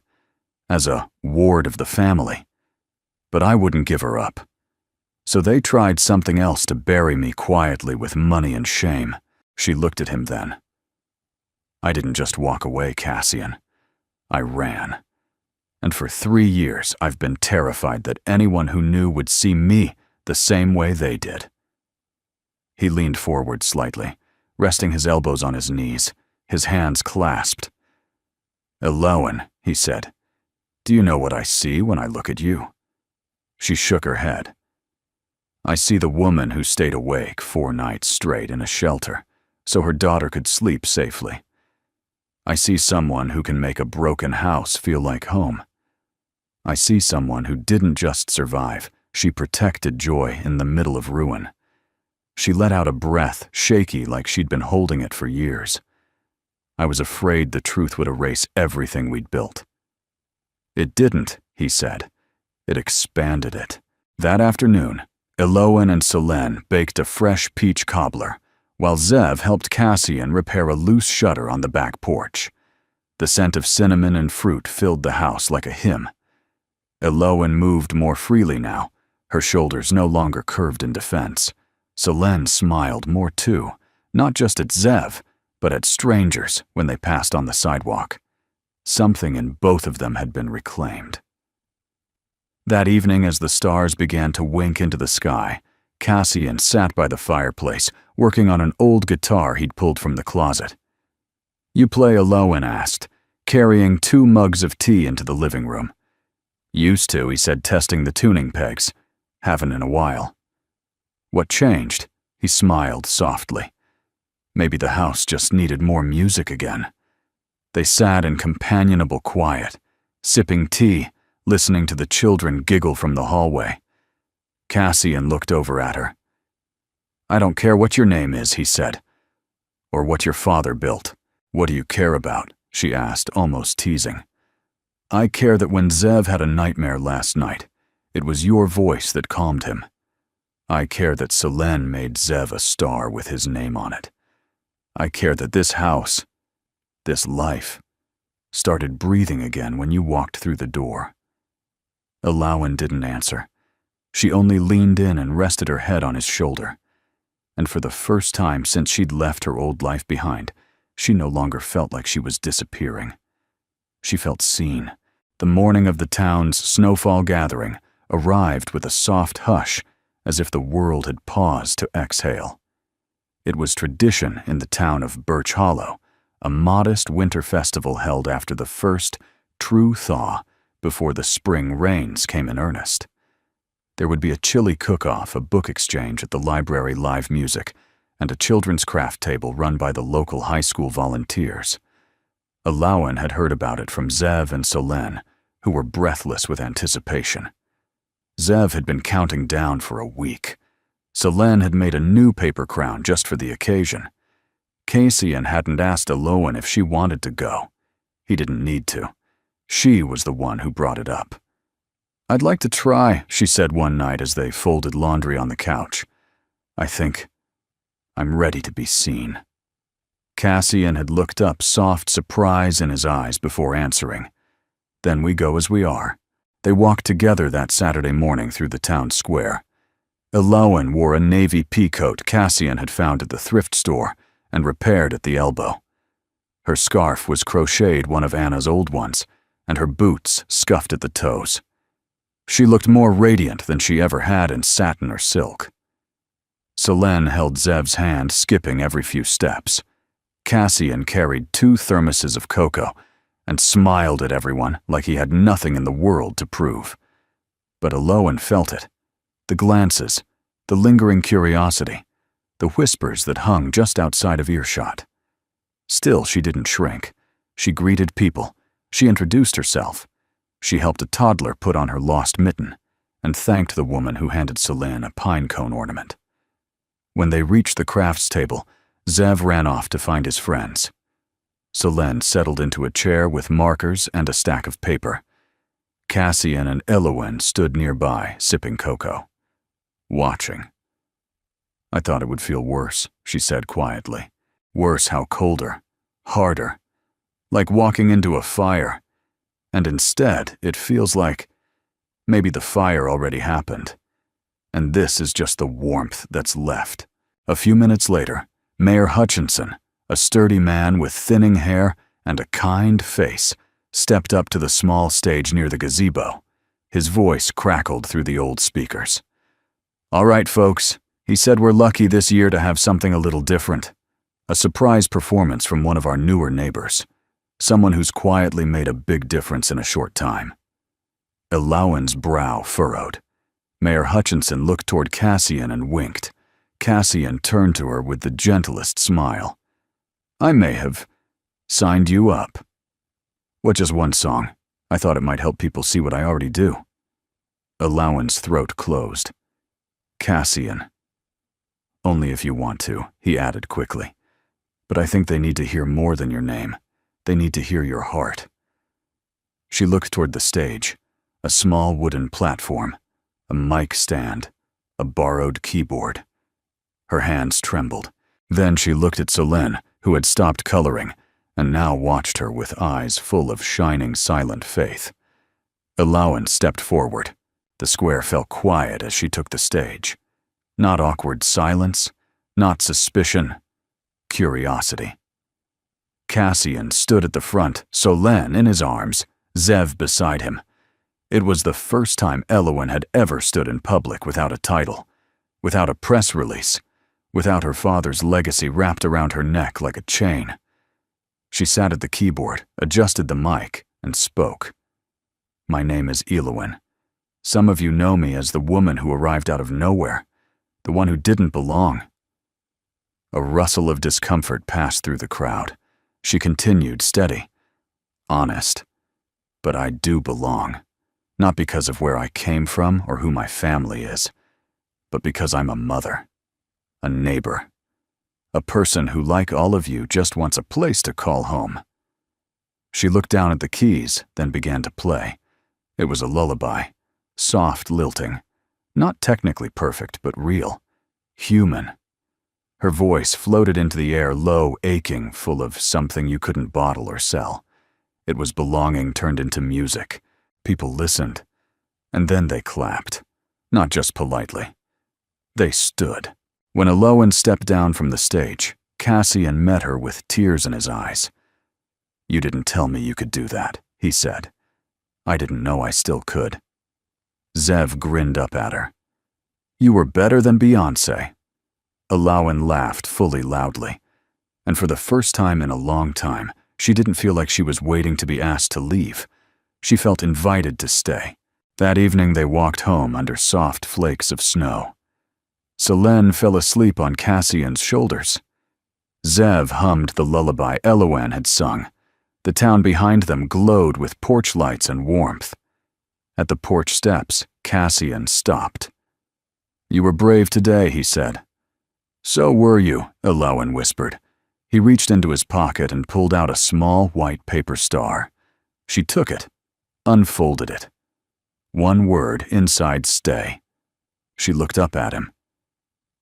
as a ward of the family. But I wouldn't give her up. So they tried something else to bury me quietly with money and shame. She looked at him then. I didn't just walk away, Cassian. I ran. And for 3 years, I've been terrified that anyone who knew would see me the same way they did. He leaned forward slightly, resting his elbows on his knees, his hands clasped. Eloan, he said, do you know what I see when I look at you? She shook her head. I see the woman who stayed awake 4 nights straight in a shelter so her daughter could sleep safely. I see someone who can make a broken house feel like home. I see someone who didn't just survive, she protected joy in the middle of ruin. She let out a breath, shaky like she'd been holding it for years. I was afraid the truth would erase everything we'd built. It didn't, he said. It expanded it. That afternoon, Eloan and Selene baked a fresh peach cobbler, while Zev helped Cassian repair a loose shutter on the back porch. The scent of cinnamon and fruit filled the house like a hymn. Eloan moved more freely now, her shoulders no longer curved in defense. Selene smiled more too, not just at Zev, but at strangers when they passed on the sidewalk. Something in both of them had been reclaimed. That evening, as the stars began to wink into the sky, Cassian sat by the fireplace, working on an old guitar he'd pulled from the closet. You play? Eloan asked, carrying 2 mugs of tea into the living room. Used to, he said, testing the tuning pegs. Haven't in a while. What changed? He smiled softly. Maybe the house just needed more music again. They sat in companionable quiet, sipping tea, listening to the children giggle from the hallway. Cassian looked over at her. I don't care what your name is, he said, or what your father built. What do you care about? She asked, almost teasing. I care that when Zev had a nightmare last night, it was your voice that calmed him. I care that Selene made Zev a star with his name on it. I care that this house, this life, started breathing again when you walked through the door. Eloan didn't answer. She only leaned in and rested her head on his shoulder. And for the first time since she'd left her old life behind, she no longer felt like she was disappearing. She felt seen. The morning of the town's snowfall gathering arrived with a soft hush, as if the world had paused to exhale. It was tradition in the town of Birch Hollow, a modest winter festival held after the first true thaw before the spring rains came in earnest. There would be a chili cook-off, a book exchange at the library, live music, and a children's craft table run by the local high school volunteers. Eloan had heard about it from Zev and Selene, who were breathless with anticipation. Zev had been counting down for a week. Selene had made a new paper crown just for the occasion. Cassian hadn't asked Eloan if she wanted to go. He didn't need to. She was the one who brought it up. I'd like to try, she said one night as they folded laundry on the couch. I think I'm ready to be seen. Cassian had looked up, soft surprise in his eyes before answering. Then we go as we are. They walked together that Saturday morning through the town square. Eloan wore a navy pea coat Cassian had found at the thrift store and repaired at the elbow. Her scarf was crocheted, one of Anna's old ones, and her boots scuffed at the toes. She looked more radiant than she ever had in satin or silk. Selene held Zev's hand, skipping every few steps. Cassian carried 2 thermoses of cocoa and smiled at everyone like he had nothing in the world to prove. But Eloan felt it. The glances, the lingering curiosity, the whispers that hung just outside of earshot. Still, she didn't shrink. She greeted people. She introduced herself. She helped a toddler put on her lost mitten, and thanked the woman who handed Selene a pine cone ornament. When they reached the crafts table, Zev ran off to find his friends. Selene settled into a chair with markers and a stack of paper. Cassian and Elowen stood nearby, sipping cocoa, watching. "I thought it would feel worse," she said quietly. "Worse how colder, harder, like walking into a fire. And instead, it feels like maybe the fire already happened. And this is just the warmth that's left." A few minutes later, Mayor Hutchinson, a sturdy man with thinning hair and a kind face, stepped up to the small stage near the gazebo. His voice crackled through the old speakers. "All right, folks," he said, "we're lucky this year to have something a little different. A surprise performance from one of our newer neighbors. Someone who's quietly made a big difference in a short time." Elowen's brow furrowed. Mayor Hutchinson looked toward Cassian and winked. Cassian turned to her with the gentlest smile. "I may have signed you up." "What, just one song? I thought it might help people see what I already do." Elowen's throat closed. "Cassian, only if you want to," he added quickly. "But I think they need to hear more than your name. They need to hear your heart." She looked toward the stage, a small wooden platform, a mic stand, a borrowed keyboard. Her hands trembled. Then she looked at Selene, who had stopped coloring, and now watched her with eyes full of shining, silent faith. Elowen stepped forward. The square fell quiet as she took the stage. Not awkward silence, not suspicion, curiosity. Cassian stood at the front, Selene in his arms, Zev beside him. It was the first time Elowen had ever stood in public without a title, without a press release, without her father's legacy wrapped around her neck like a chain. She sat at the keyboard, adjusted the mic, and spoke. "My name is Elowen. Some of you know me as the woman who arrived out of nowhere, the one who didn't belong." A rustle of discomfort passed through the crowd. She continued, steady, "Honest. But I do belong, not because of where I came from or who my family is, but because I'm a mother, a neighbor, a person who, like all of you, just wants a place to call home." She looked down at the keys, then began to play. It was a lullaby, soft lilting, not technically perfect, but real, human. Her voice floated into the air, low, aching, full of something you couldn't bottle or sell. It was belonging turned into music. People listened, and then they clapped, not just politely. They stood. When Elowen stepped down from the stage, Cassian met her with tears in his eyes. "You didn't tell me you could do that," he said. "I didn't know I still could." Zev grinned up at her. "You were better than Beyoncé." Elowen laughed fully loudly, and for the first time in a long time, she didn't feel like she was waiting to be asked to leave. She felt invited to stay. That evening they walked home under soft flakes of snow. Selene fell asleep on Cassian's shoulders. Zev hummed the lullaby Elowen had sung. The town behind them glowed with porch lights and warmth. At the porch steps, Cassian stopped. "You were brave today," he said. "So were you," Elowen whispered. He reached into his pocket and pulled out a small white paper star. She took it, unfolded it. One word inside, "Stay." She looked up at him.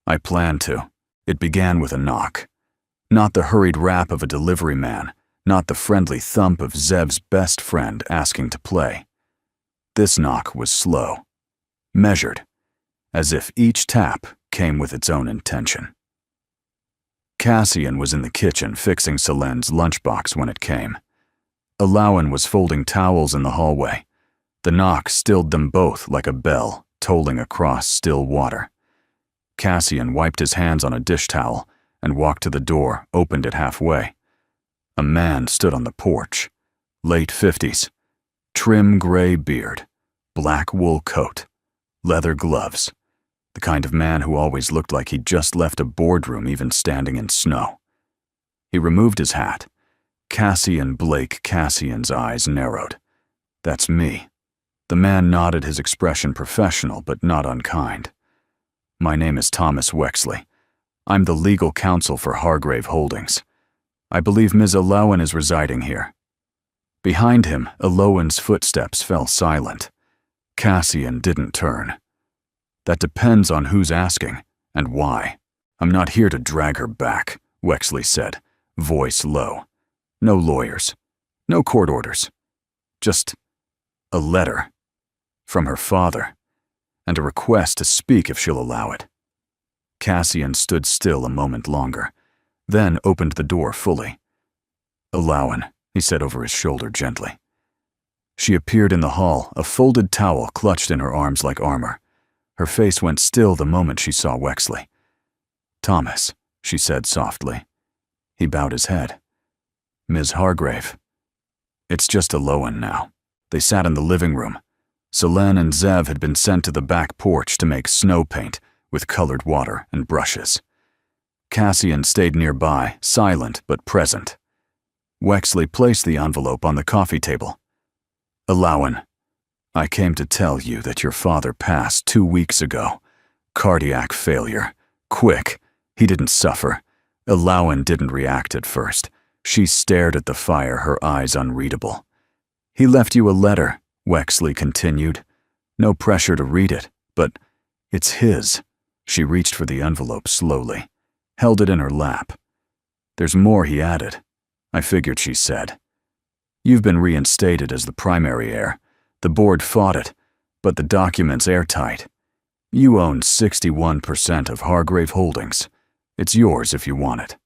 "I planned to." It began with a knock. Not the hurried rap of a delivery man, not the friendly thump of Zev's best friend asking to play. This knock was slow, measured, as if each tap came with its own intention. Cassian was in the kitchen fixing Selene's lunchbox when it came. Elowen was folding towels in the hallway. The knock stilled them both like a bell tolling across still water. Cassian wiped his hands on a dish towel and walked to the door, opened it halfway. A man stood on the porch, late 50s, trim gray beard, black wool coat, leather gloves, the kind of man who always looked like he'd just left a boardroom even standing in snow. He removed his hat. Cassian's eyes narrowed. "That's me." The man nodded, his expression professional but not unkind. "My name is Thomas Wexley. I'm the legal counsel for Hargrave Holdings. I believe Ms. Elowen is residing here." Behind him, Elowen's footsteps fell silent. Cassian didn't turn. "That depends on who's asking, and why. I'm not here to drag her back," Wexley said, voice low. "No lawyers. No court orders. Just a letter from her father, and a request to speak if she'll allow it." Cassian stood still a moment longer, then opened the door fully. "Elowen," he said over his shoulder gently. She appeared in the hall, a folded towel clutched in her arms like armor. Her face went still the moment she saw Wexley. "Thomas," she said softly. He bowed his head. "Ms. Hargrave." "It's just Elowen now." They sat in the living room. Selene and Zev had been sent to the back porch to make snow paint with colored water and brushes. Cassian stayed nearby, silent but present. Wexley placed the envelope on the coffee table. "Elowen, I came to tell you that your father passed 2 weeks ago. Cardiac failure. Quick. He didn't suffer. Elowen didn't react at first. She stared at the fire, her eyes unreadable. He left you a letter," Wexley continued. "No pressure to read it, but it's his." She reached for the envelope slowly, held it in her lap. "There's more," he added. "I figured," she said. "You've been reinstated as the primary heir. The board fought it, but the document's airtight. You own 61% of Hargrave Holdings. It's yours if you want it."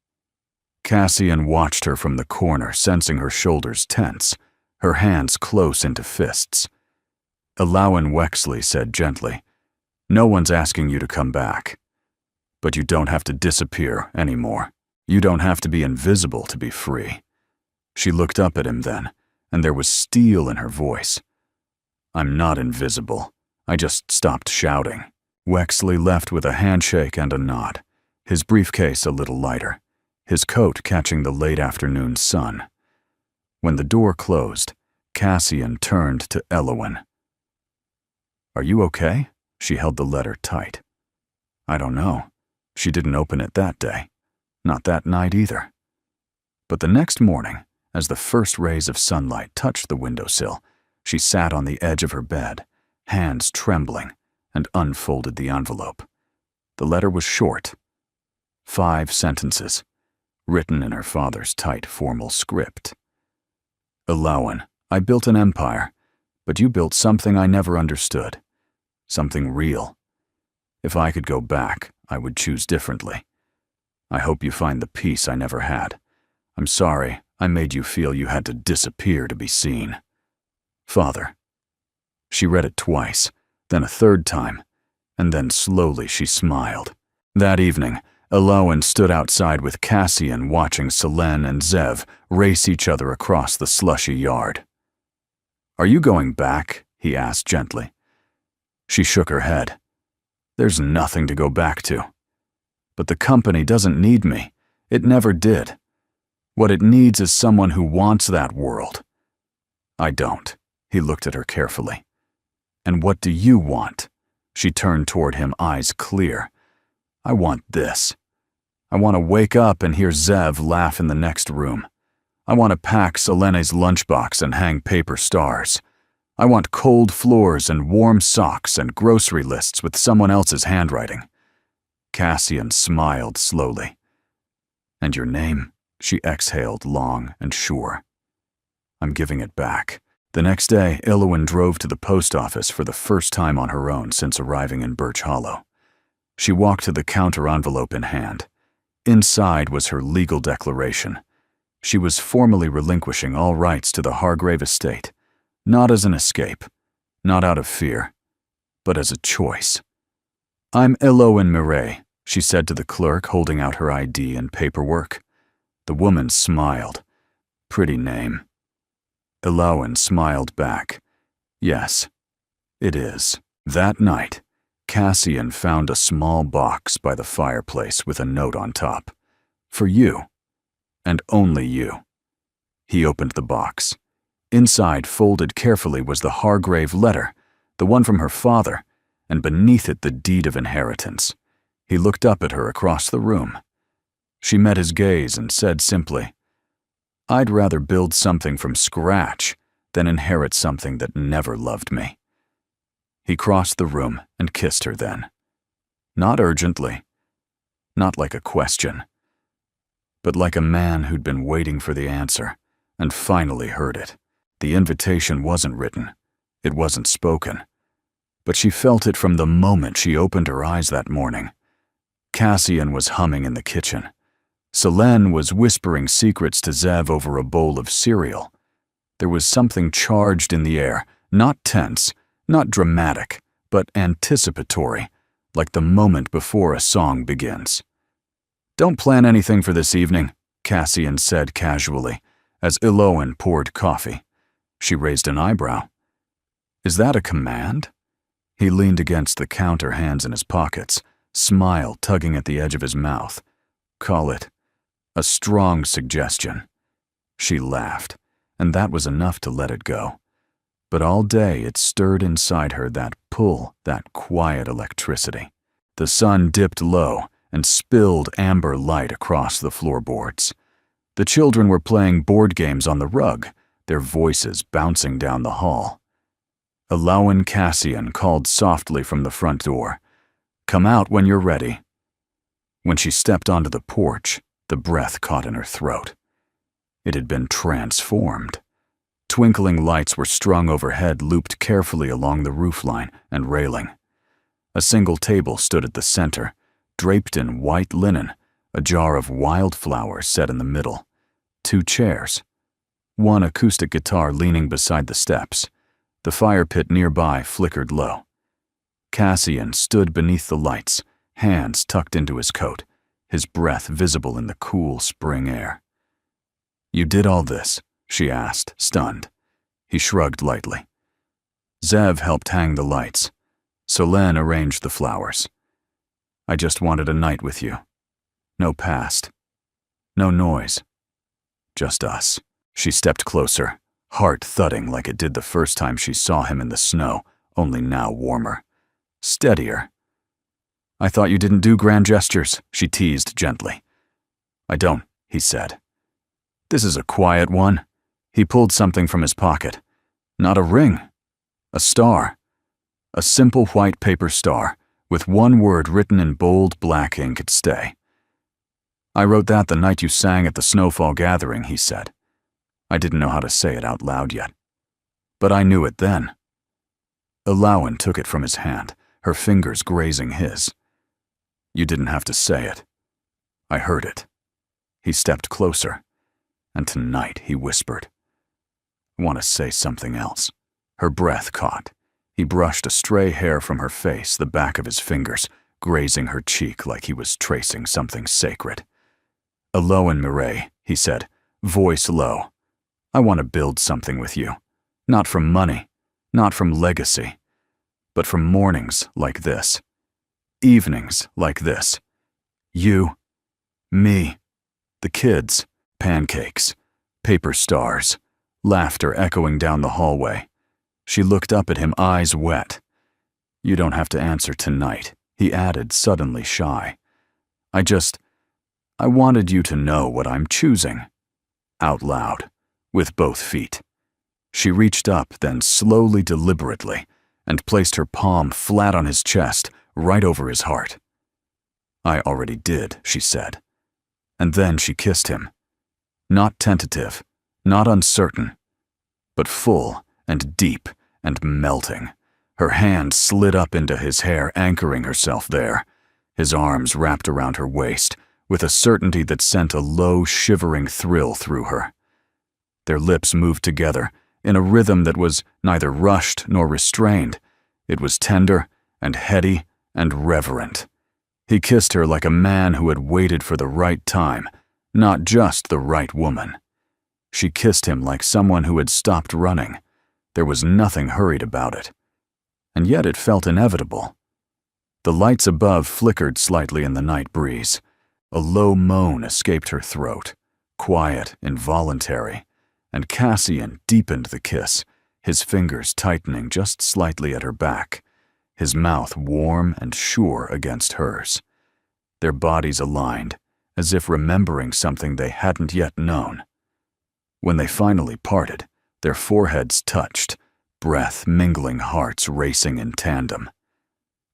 Cassian watched her from the corner, sensing her shoulders tense, her hands close into fists. Elowen, Wexley said gently, "No one's asking you to come back. But you don't have to disappear anymore. You don't have to be invisible to be free." She looked up at him then, and there was steel in her voice. "I'm not invisible. I just stopped shouting." Wexley left with a handshake and a nod, his briefcase a little lighter, his coat catching the late afternoon sun. When the door closed, Cassian turned to Elowen. "Are you okay?" She held the letter tight. "I don't know. She didn't open it that day. Not that night either." But the next morning, as the first rays of sunlight touched the windowsill, she sat on the edge of her bed, hands trembling, and unfolded the envelope. The letter was short. 5 sentences, written in her father's tight, formal script. "Elowen, I built an empire, but you built something I never understood. Something real. If I could go back, I would choose differently. I hope you find the peace I never had. I'm sorry I made you feel you had to disappear to be seen. Father." She read it twice, then a third time, and then slowly she smiled. That evening, Elowen stood outside with Cassian watching Selene and Zev race each other across the slushy yard. "Are you going back?" he asked gently. She shook her head. "There's nothing to go back to. But the company doesn't need me. It never did. What it needs is someone who wants that world. I don't." He looked at her carefully. "And what do you want?" She turned toward him, eyes clear. "I want this. I want to wake up and hear Zev laugh in the next room. I want to pack Selene's lunchbox and hang paper stars. I want cold floors and warm socks and grocery lists with someone else's handwriting." Cassian smiled slowly. "And your name?" She exhaled long and sure. "I'm giving it back." The next day, Elowen drove to the post office for the first time on her own since arriving in Birch Hollow. She walked to the counter, envelope in hand. Inside was her legal declaration. She was formally relinquishing all rights to the Hargrave estate, not as an escape, not out of fear, but as a choice. "I'm Elowen Mireille," she said to the clerk, holding out her ID and paperwork. The woman smiled. "Pretty name." Elowen smiled back. "Yes, it is." That night, Cassian found a small box by the fireplace with a note on top. "For you, and only you." He opened the box. Inside, folded carefully, was the Hargrave letter, the one from her father, and beneath it the deed of inheritance. He looked up at her across the room. She met his gaze and said simply, "I'd rather build something from scratch than inherit something that never loved me." He crossed the room and kissed her then. Not urgently, not like a question, but like a man who'd been waiting for the answer and finally heard it. The invitation wasn't written, it wasn't spoken, but she felt it from the moment she opened her eyes that morning. Cassian was humming in the kitchen. Selene was whispering secrets to Zev over a bowl of cereal. There was something charged in the air, not tense, not dramatic, but anticipatory, like the moment before a song begins. "Don't plan anything for this evening," Cassian said casually, as Eloan poured coffee. She raised an eyebrow. "Is that a command?" He leaned against the counter, hands in his pockets, smile tugging at the edge of his mouth. "Call it a strong suggestion." She laughed, and that was enough to let it go. But all day it stirred inside her, that pull, that quiet electricity. The sun dipped low and spilled amber light across the floorboards. The children were playing board games on the rug, their voices bouncing down the hall. Eloan Cassian called softly from the front door, "Come out when you're ready." When she stepped onto the porch, the breath caught in her throat. It had been transformed. Twinkling lights were strung overhead, looped carefully along the roofline and railing. A single table stood at the center, draped in white linen, a jar of wildflowers set in the middle. 2 chairs. One acoustic guitar leaning beside the steps. The fire pit nearby flickered low. Cassian stood beneath the lights, hands tucked into his coat, his breath visible in the cool spring air. "You did all this?" she asked, stunned. He shrugged lightly. Zev helped hang the lights. Selene arranged the flowers. "I just wanted a night with you. No past. No noise. Just us." She stepped closer, heart thudding like it did the first time she saw him in the snow, only now warmer. Steadier. "I thought you didn't do grand gestures," she teased gently. "I don't," he said. "This is a quiet one." He pulled something from his pocket. Not a ring. A star. A simple white paper star, with one word written in bold black ink at stay. "I wrote that the night you sang at the snowfall gathering," he said. I didn't know how to say it out loud yet, but I knew it then. Eloan took it from his hand, her fingers grazing his. "You didn't have to say it. I heard it." He stepped closer, and tonight, he whispered, "I want to say something else." Her breath caught. He brushed a stray hair from her face, the back of his fingers, grazing her cheek like he was tracing something sacred. "Eloan Mireille," he said, voice low. "I want to build something with you. Not from money, not from legacy, but from mornings like this. Evenings like this. You, me, the kids, pancakes, paper stars, laughter echoing down the hallway." She looked up at him, eyes wet. "You don't have to answer tonight," he added, suddenly shy. I wanted you to know what I'm choosing." Out loud, with both feet. She reached up, then slowly, deliberately, and placed her palm flat on his chest, right over his heart. "I already did," she said. And then she kissed him. Not tentative, not uncertain, but full and deep and melting. Her hand slid up into his hair, anchoring herself there. His arms wrapped around her waist, with a certainty that sent a low, shivering thrill through her. Their lips moved together, in a rhythm that was neither rushed nor restrained. It was tender and heady and reverent. He kissed her like a man who had waited for the right time, not just the right woman. She kissed him like someone who had stopped running. There was nothing hurried about it. And yet it felt inevitable. The lights above flickered slightly in the night breeze. A low moan escaped her throat, quiet, involuntary, and Cassian deepened the kiss, his fingers tightening just slightly at her back, his mouth warm and sure against hers. Their bodies aligned, as if remembering something they hadn't yet known. When they finally parted, their foreheads touched, breath mingling, hearts racing in tandem.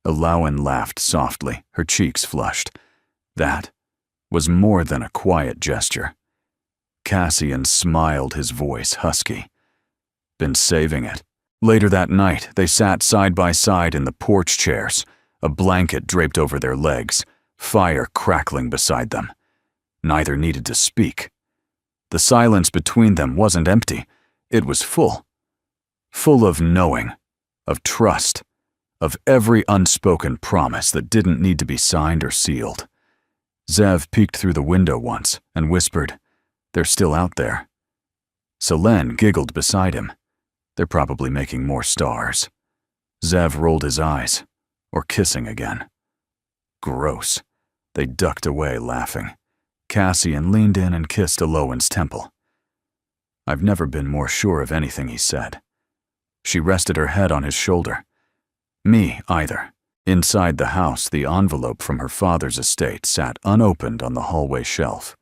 Alawan laughed softly, her cheeks flushed. That was more than a quiet gesture. Cassian smiled, his voice husky. Been saving it. Later that night, they sat side by side in the porch chairs, a blanket draped over their legs, fire crackling beside them. Neither needed to speak. The silence between them wasn't empty. It was full. Full of knowing, of trust, of every unspoken promise that didn't need to be signed or sealed. Zev peeked through the window once and whispered, "They're still out there." Selene giggled beside him. "They're probably making more stars." Zev rolled his eyes, or kissing again. Gross. They ducked away, laughing. Cassian leaned in and kissed Alawan's temple. "I've never been more sure of anything," he said. She rested her head on his shoulder. "Me either." Inside the house, the envelope from her father's estate sat unopened on the hallway shelf.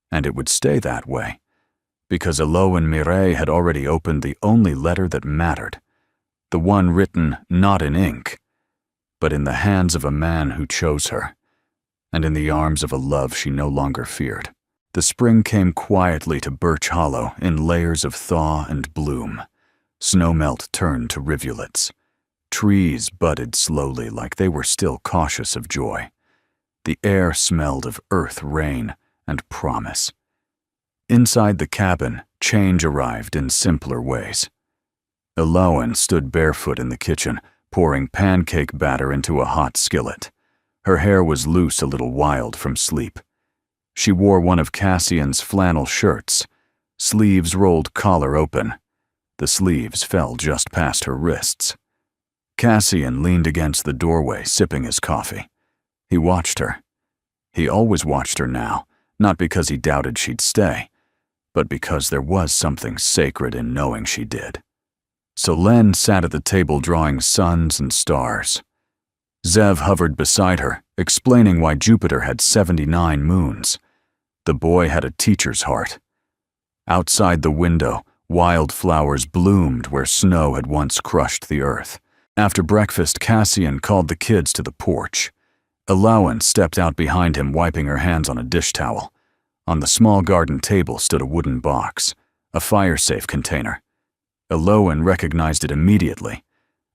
And it would stay that way, because Alawan Mireille had already opened the only letter that mattered, the one written not in ink, but in the hands of a man who chose her, and in the arms of a love she no longer feared. The spring came quietly to Birch Hollow in layers of thaw and bloom. Snowmelt turned to rivulets. Trees budded slowly, like they were still cautious of joy. The air smelled of earth, rain, and promise. Inside the cabin, change arrived in simpler ways. Alawan stood barefoot in the kitchen, pouring pancake batter into a hot skillet. Her hair was loose, a little wild from sleep. She wore one of Cassian's flannel shirts, sleeves rolled collar open. The sleeves fell just past her wrists. Cassian leaned against the doorway, sipping his coffee. He watched her. He always watched her now, not because he doubted she'd stay, but because there was something sacred in knowing she did. Selene sat at the table drawing suns and stars. Zev hovered beside her, explaining why Jupiter had 79 moons. The boy had a teacher's heart. Outside the window, wildflowers bloomed where snow had once crushed the earth. After breakfast, Cassian called the kids to the porch. Alawan stepped out behind him, wiping her hands on a dish towel. On the small garden table stood a wooden box, a fire-safe container. Alawan recognized it immediately.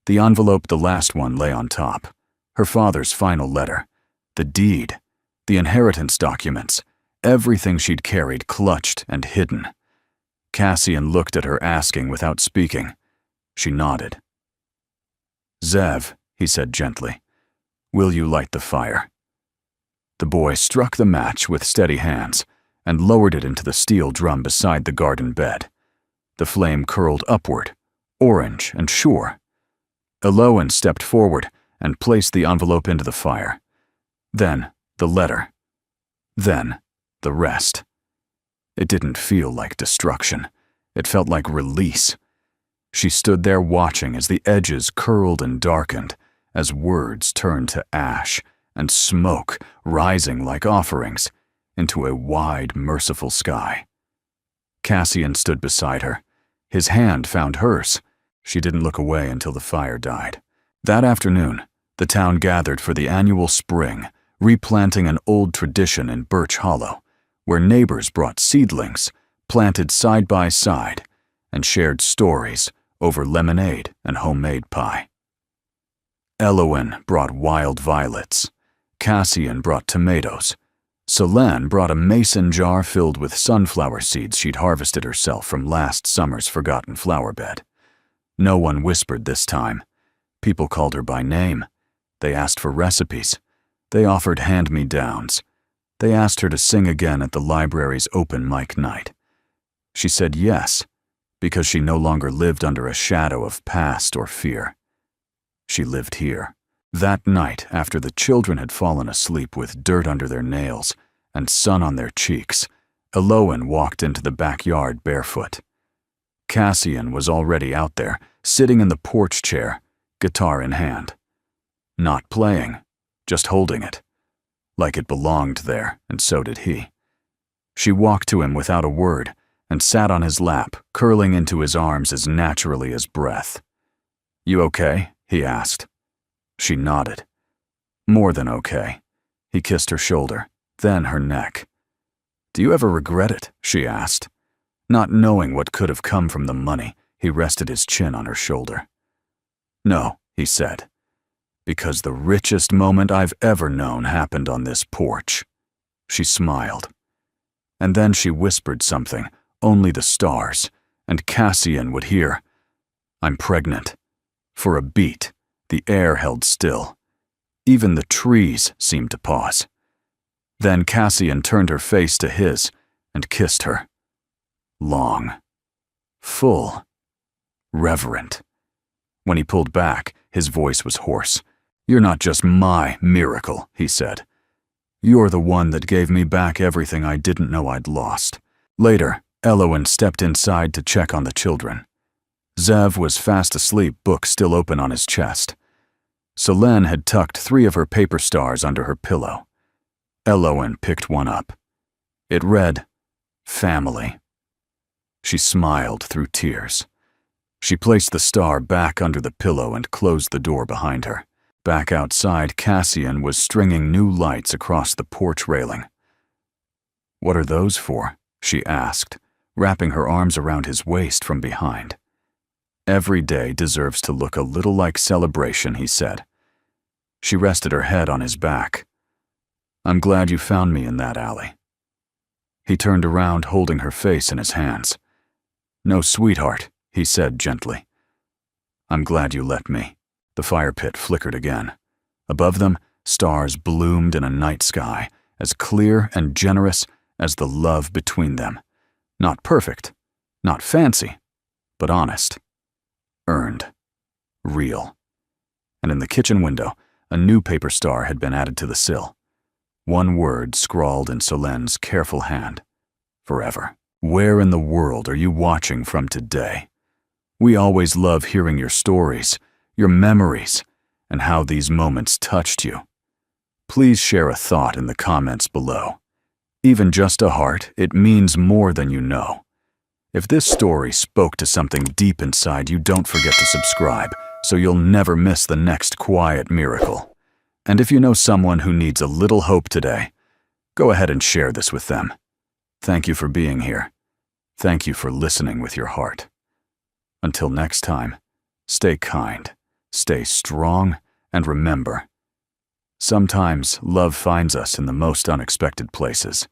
The envelope, the last one, lay on top. Her father's final letter. The deed. The inheritance documents. Everything she'd carried clutched and hidden. Cassian looked at her, asking without speaking. She nodded. "Zev," he said gently, "will you light the fire?" The boy struck the match with steady hands and lowered it into the steel drum beside the garden bed. The flame curled upward, orange and sure. Alawan stepped forward and placed the envelope into the fire. Then the letter. Then the rest. It didn't feel like destruction. It felt like release. She stood there watching as the edges curled and darkened, as words turned to ash and smoke rising like offerings into a wide, merciful sky. Cassian stood beside her. His hand found hers. She didn't look away until the fire died. That afternoon, the town gathered for the annual spring, replanting an old tradition in Birch Hollow, where neighbors brought seedlings, planted side by side, and shared stories over lemonade and homemade pie. Alawan brought wild violets. Cassian brought tomatoes. Selene brought a mason jar filled with sunflower seeds she'd harvested herself from last summer's forgotten flower bed. No one whispered this time. People called her by name. They asked for recipes. They offered hand-me-downs. They asked her to sing again at the library's open mic night. She said yes, because she no longer lived under a shadow of past or fear. She lived here. That night, after the children had fallen asleep with dirt under their nails and sun on their cheeks, Eloan walked into the backyard barefoot. Cassian was already out there, sitting in the porch chair, guitar in hand. Not playing, just holding it. Like it belonged there, and so did he. She walked to him without a word and sat on his lap, curling into his arms as naturally as breath. "You okay?" he asked. She nodded. More than okay. He kissed her shoulder, then her neck. "Do you ever regret it?" she asked. Not knowing what could have come from the money, he rested his chin on her shoulder. "No," he said, "because the richest moment I've ever known happened on this porch." She smiled. And then she whispered something only the stars and Cassian would hear. "I'm pregnant." For a beat, the air held still. Even the trees seemed to pause. Then Cassian turned her face to his and kissed her. Long, full, reverent. When he pulled back, his voice was hoarse. "You're not just my miracle," he said. "You're the one that gave me back everything I didn't know I'd lost." Later, Eloan stepped inside to check on the children. Zev was fast asleep, book still open on his chest. Selene had tucked 3 of her paper stars under her pillow. Eloan picked one up. It read, "Family." She smiled through tears. She placed the star back under the pillow and closed the door behind her. Back outside, Cassian was stringing new lights across the porch railing. "What are those for?" she asked, wrapping her arms around his waist from behind. "Every day deserves to look a little like celebration," he said. She rested her head on his back. "I'm glad you found me in that alley." He turned around, holding her face in his hands. "No, sweetheart," he said gently. "I'm glad you let me." The fire pit flickered again. Above them, stars bloomed in a night sky, as clear and generous as the love between them. Not perfect, not fancy, but honest. Earned. Real. And in the kitchen window, a new paper star had been added to the sill. One word scrawled in Solene's careful hand. Forever. Where in the world are you watching from today? We always love hearing your stories, your memories, and how these moments touched you. Please share a thought in the comments below. Even just a heart, it means more than you know. If this story spoke to something deep inside you, don't forget to subscribe so you'll never miss the next quiet miracle. And if you know someone who needs a little hope today, go ahead and share this with them. Thank you for being here. Thank you for listening with your heart. Until next time, stay kind, stay strong, and remember, sometimes love finds us in the most unexpected places.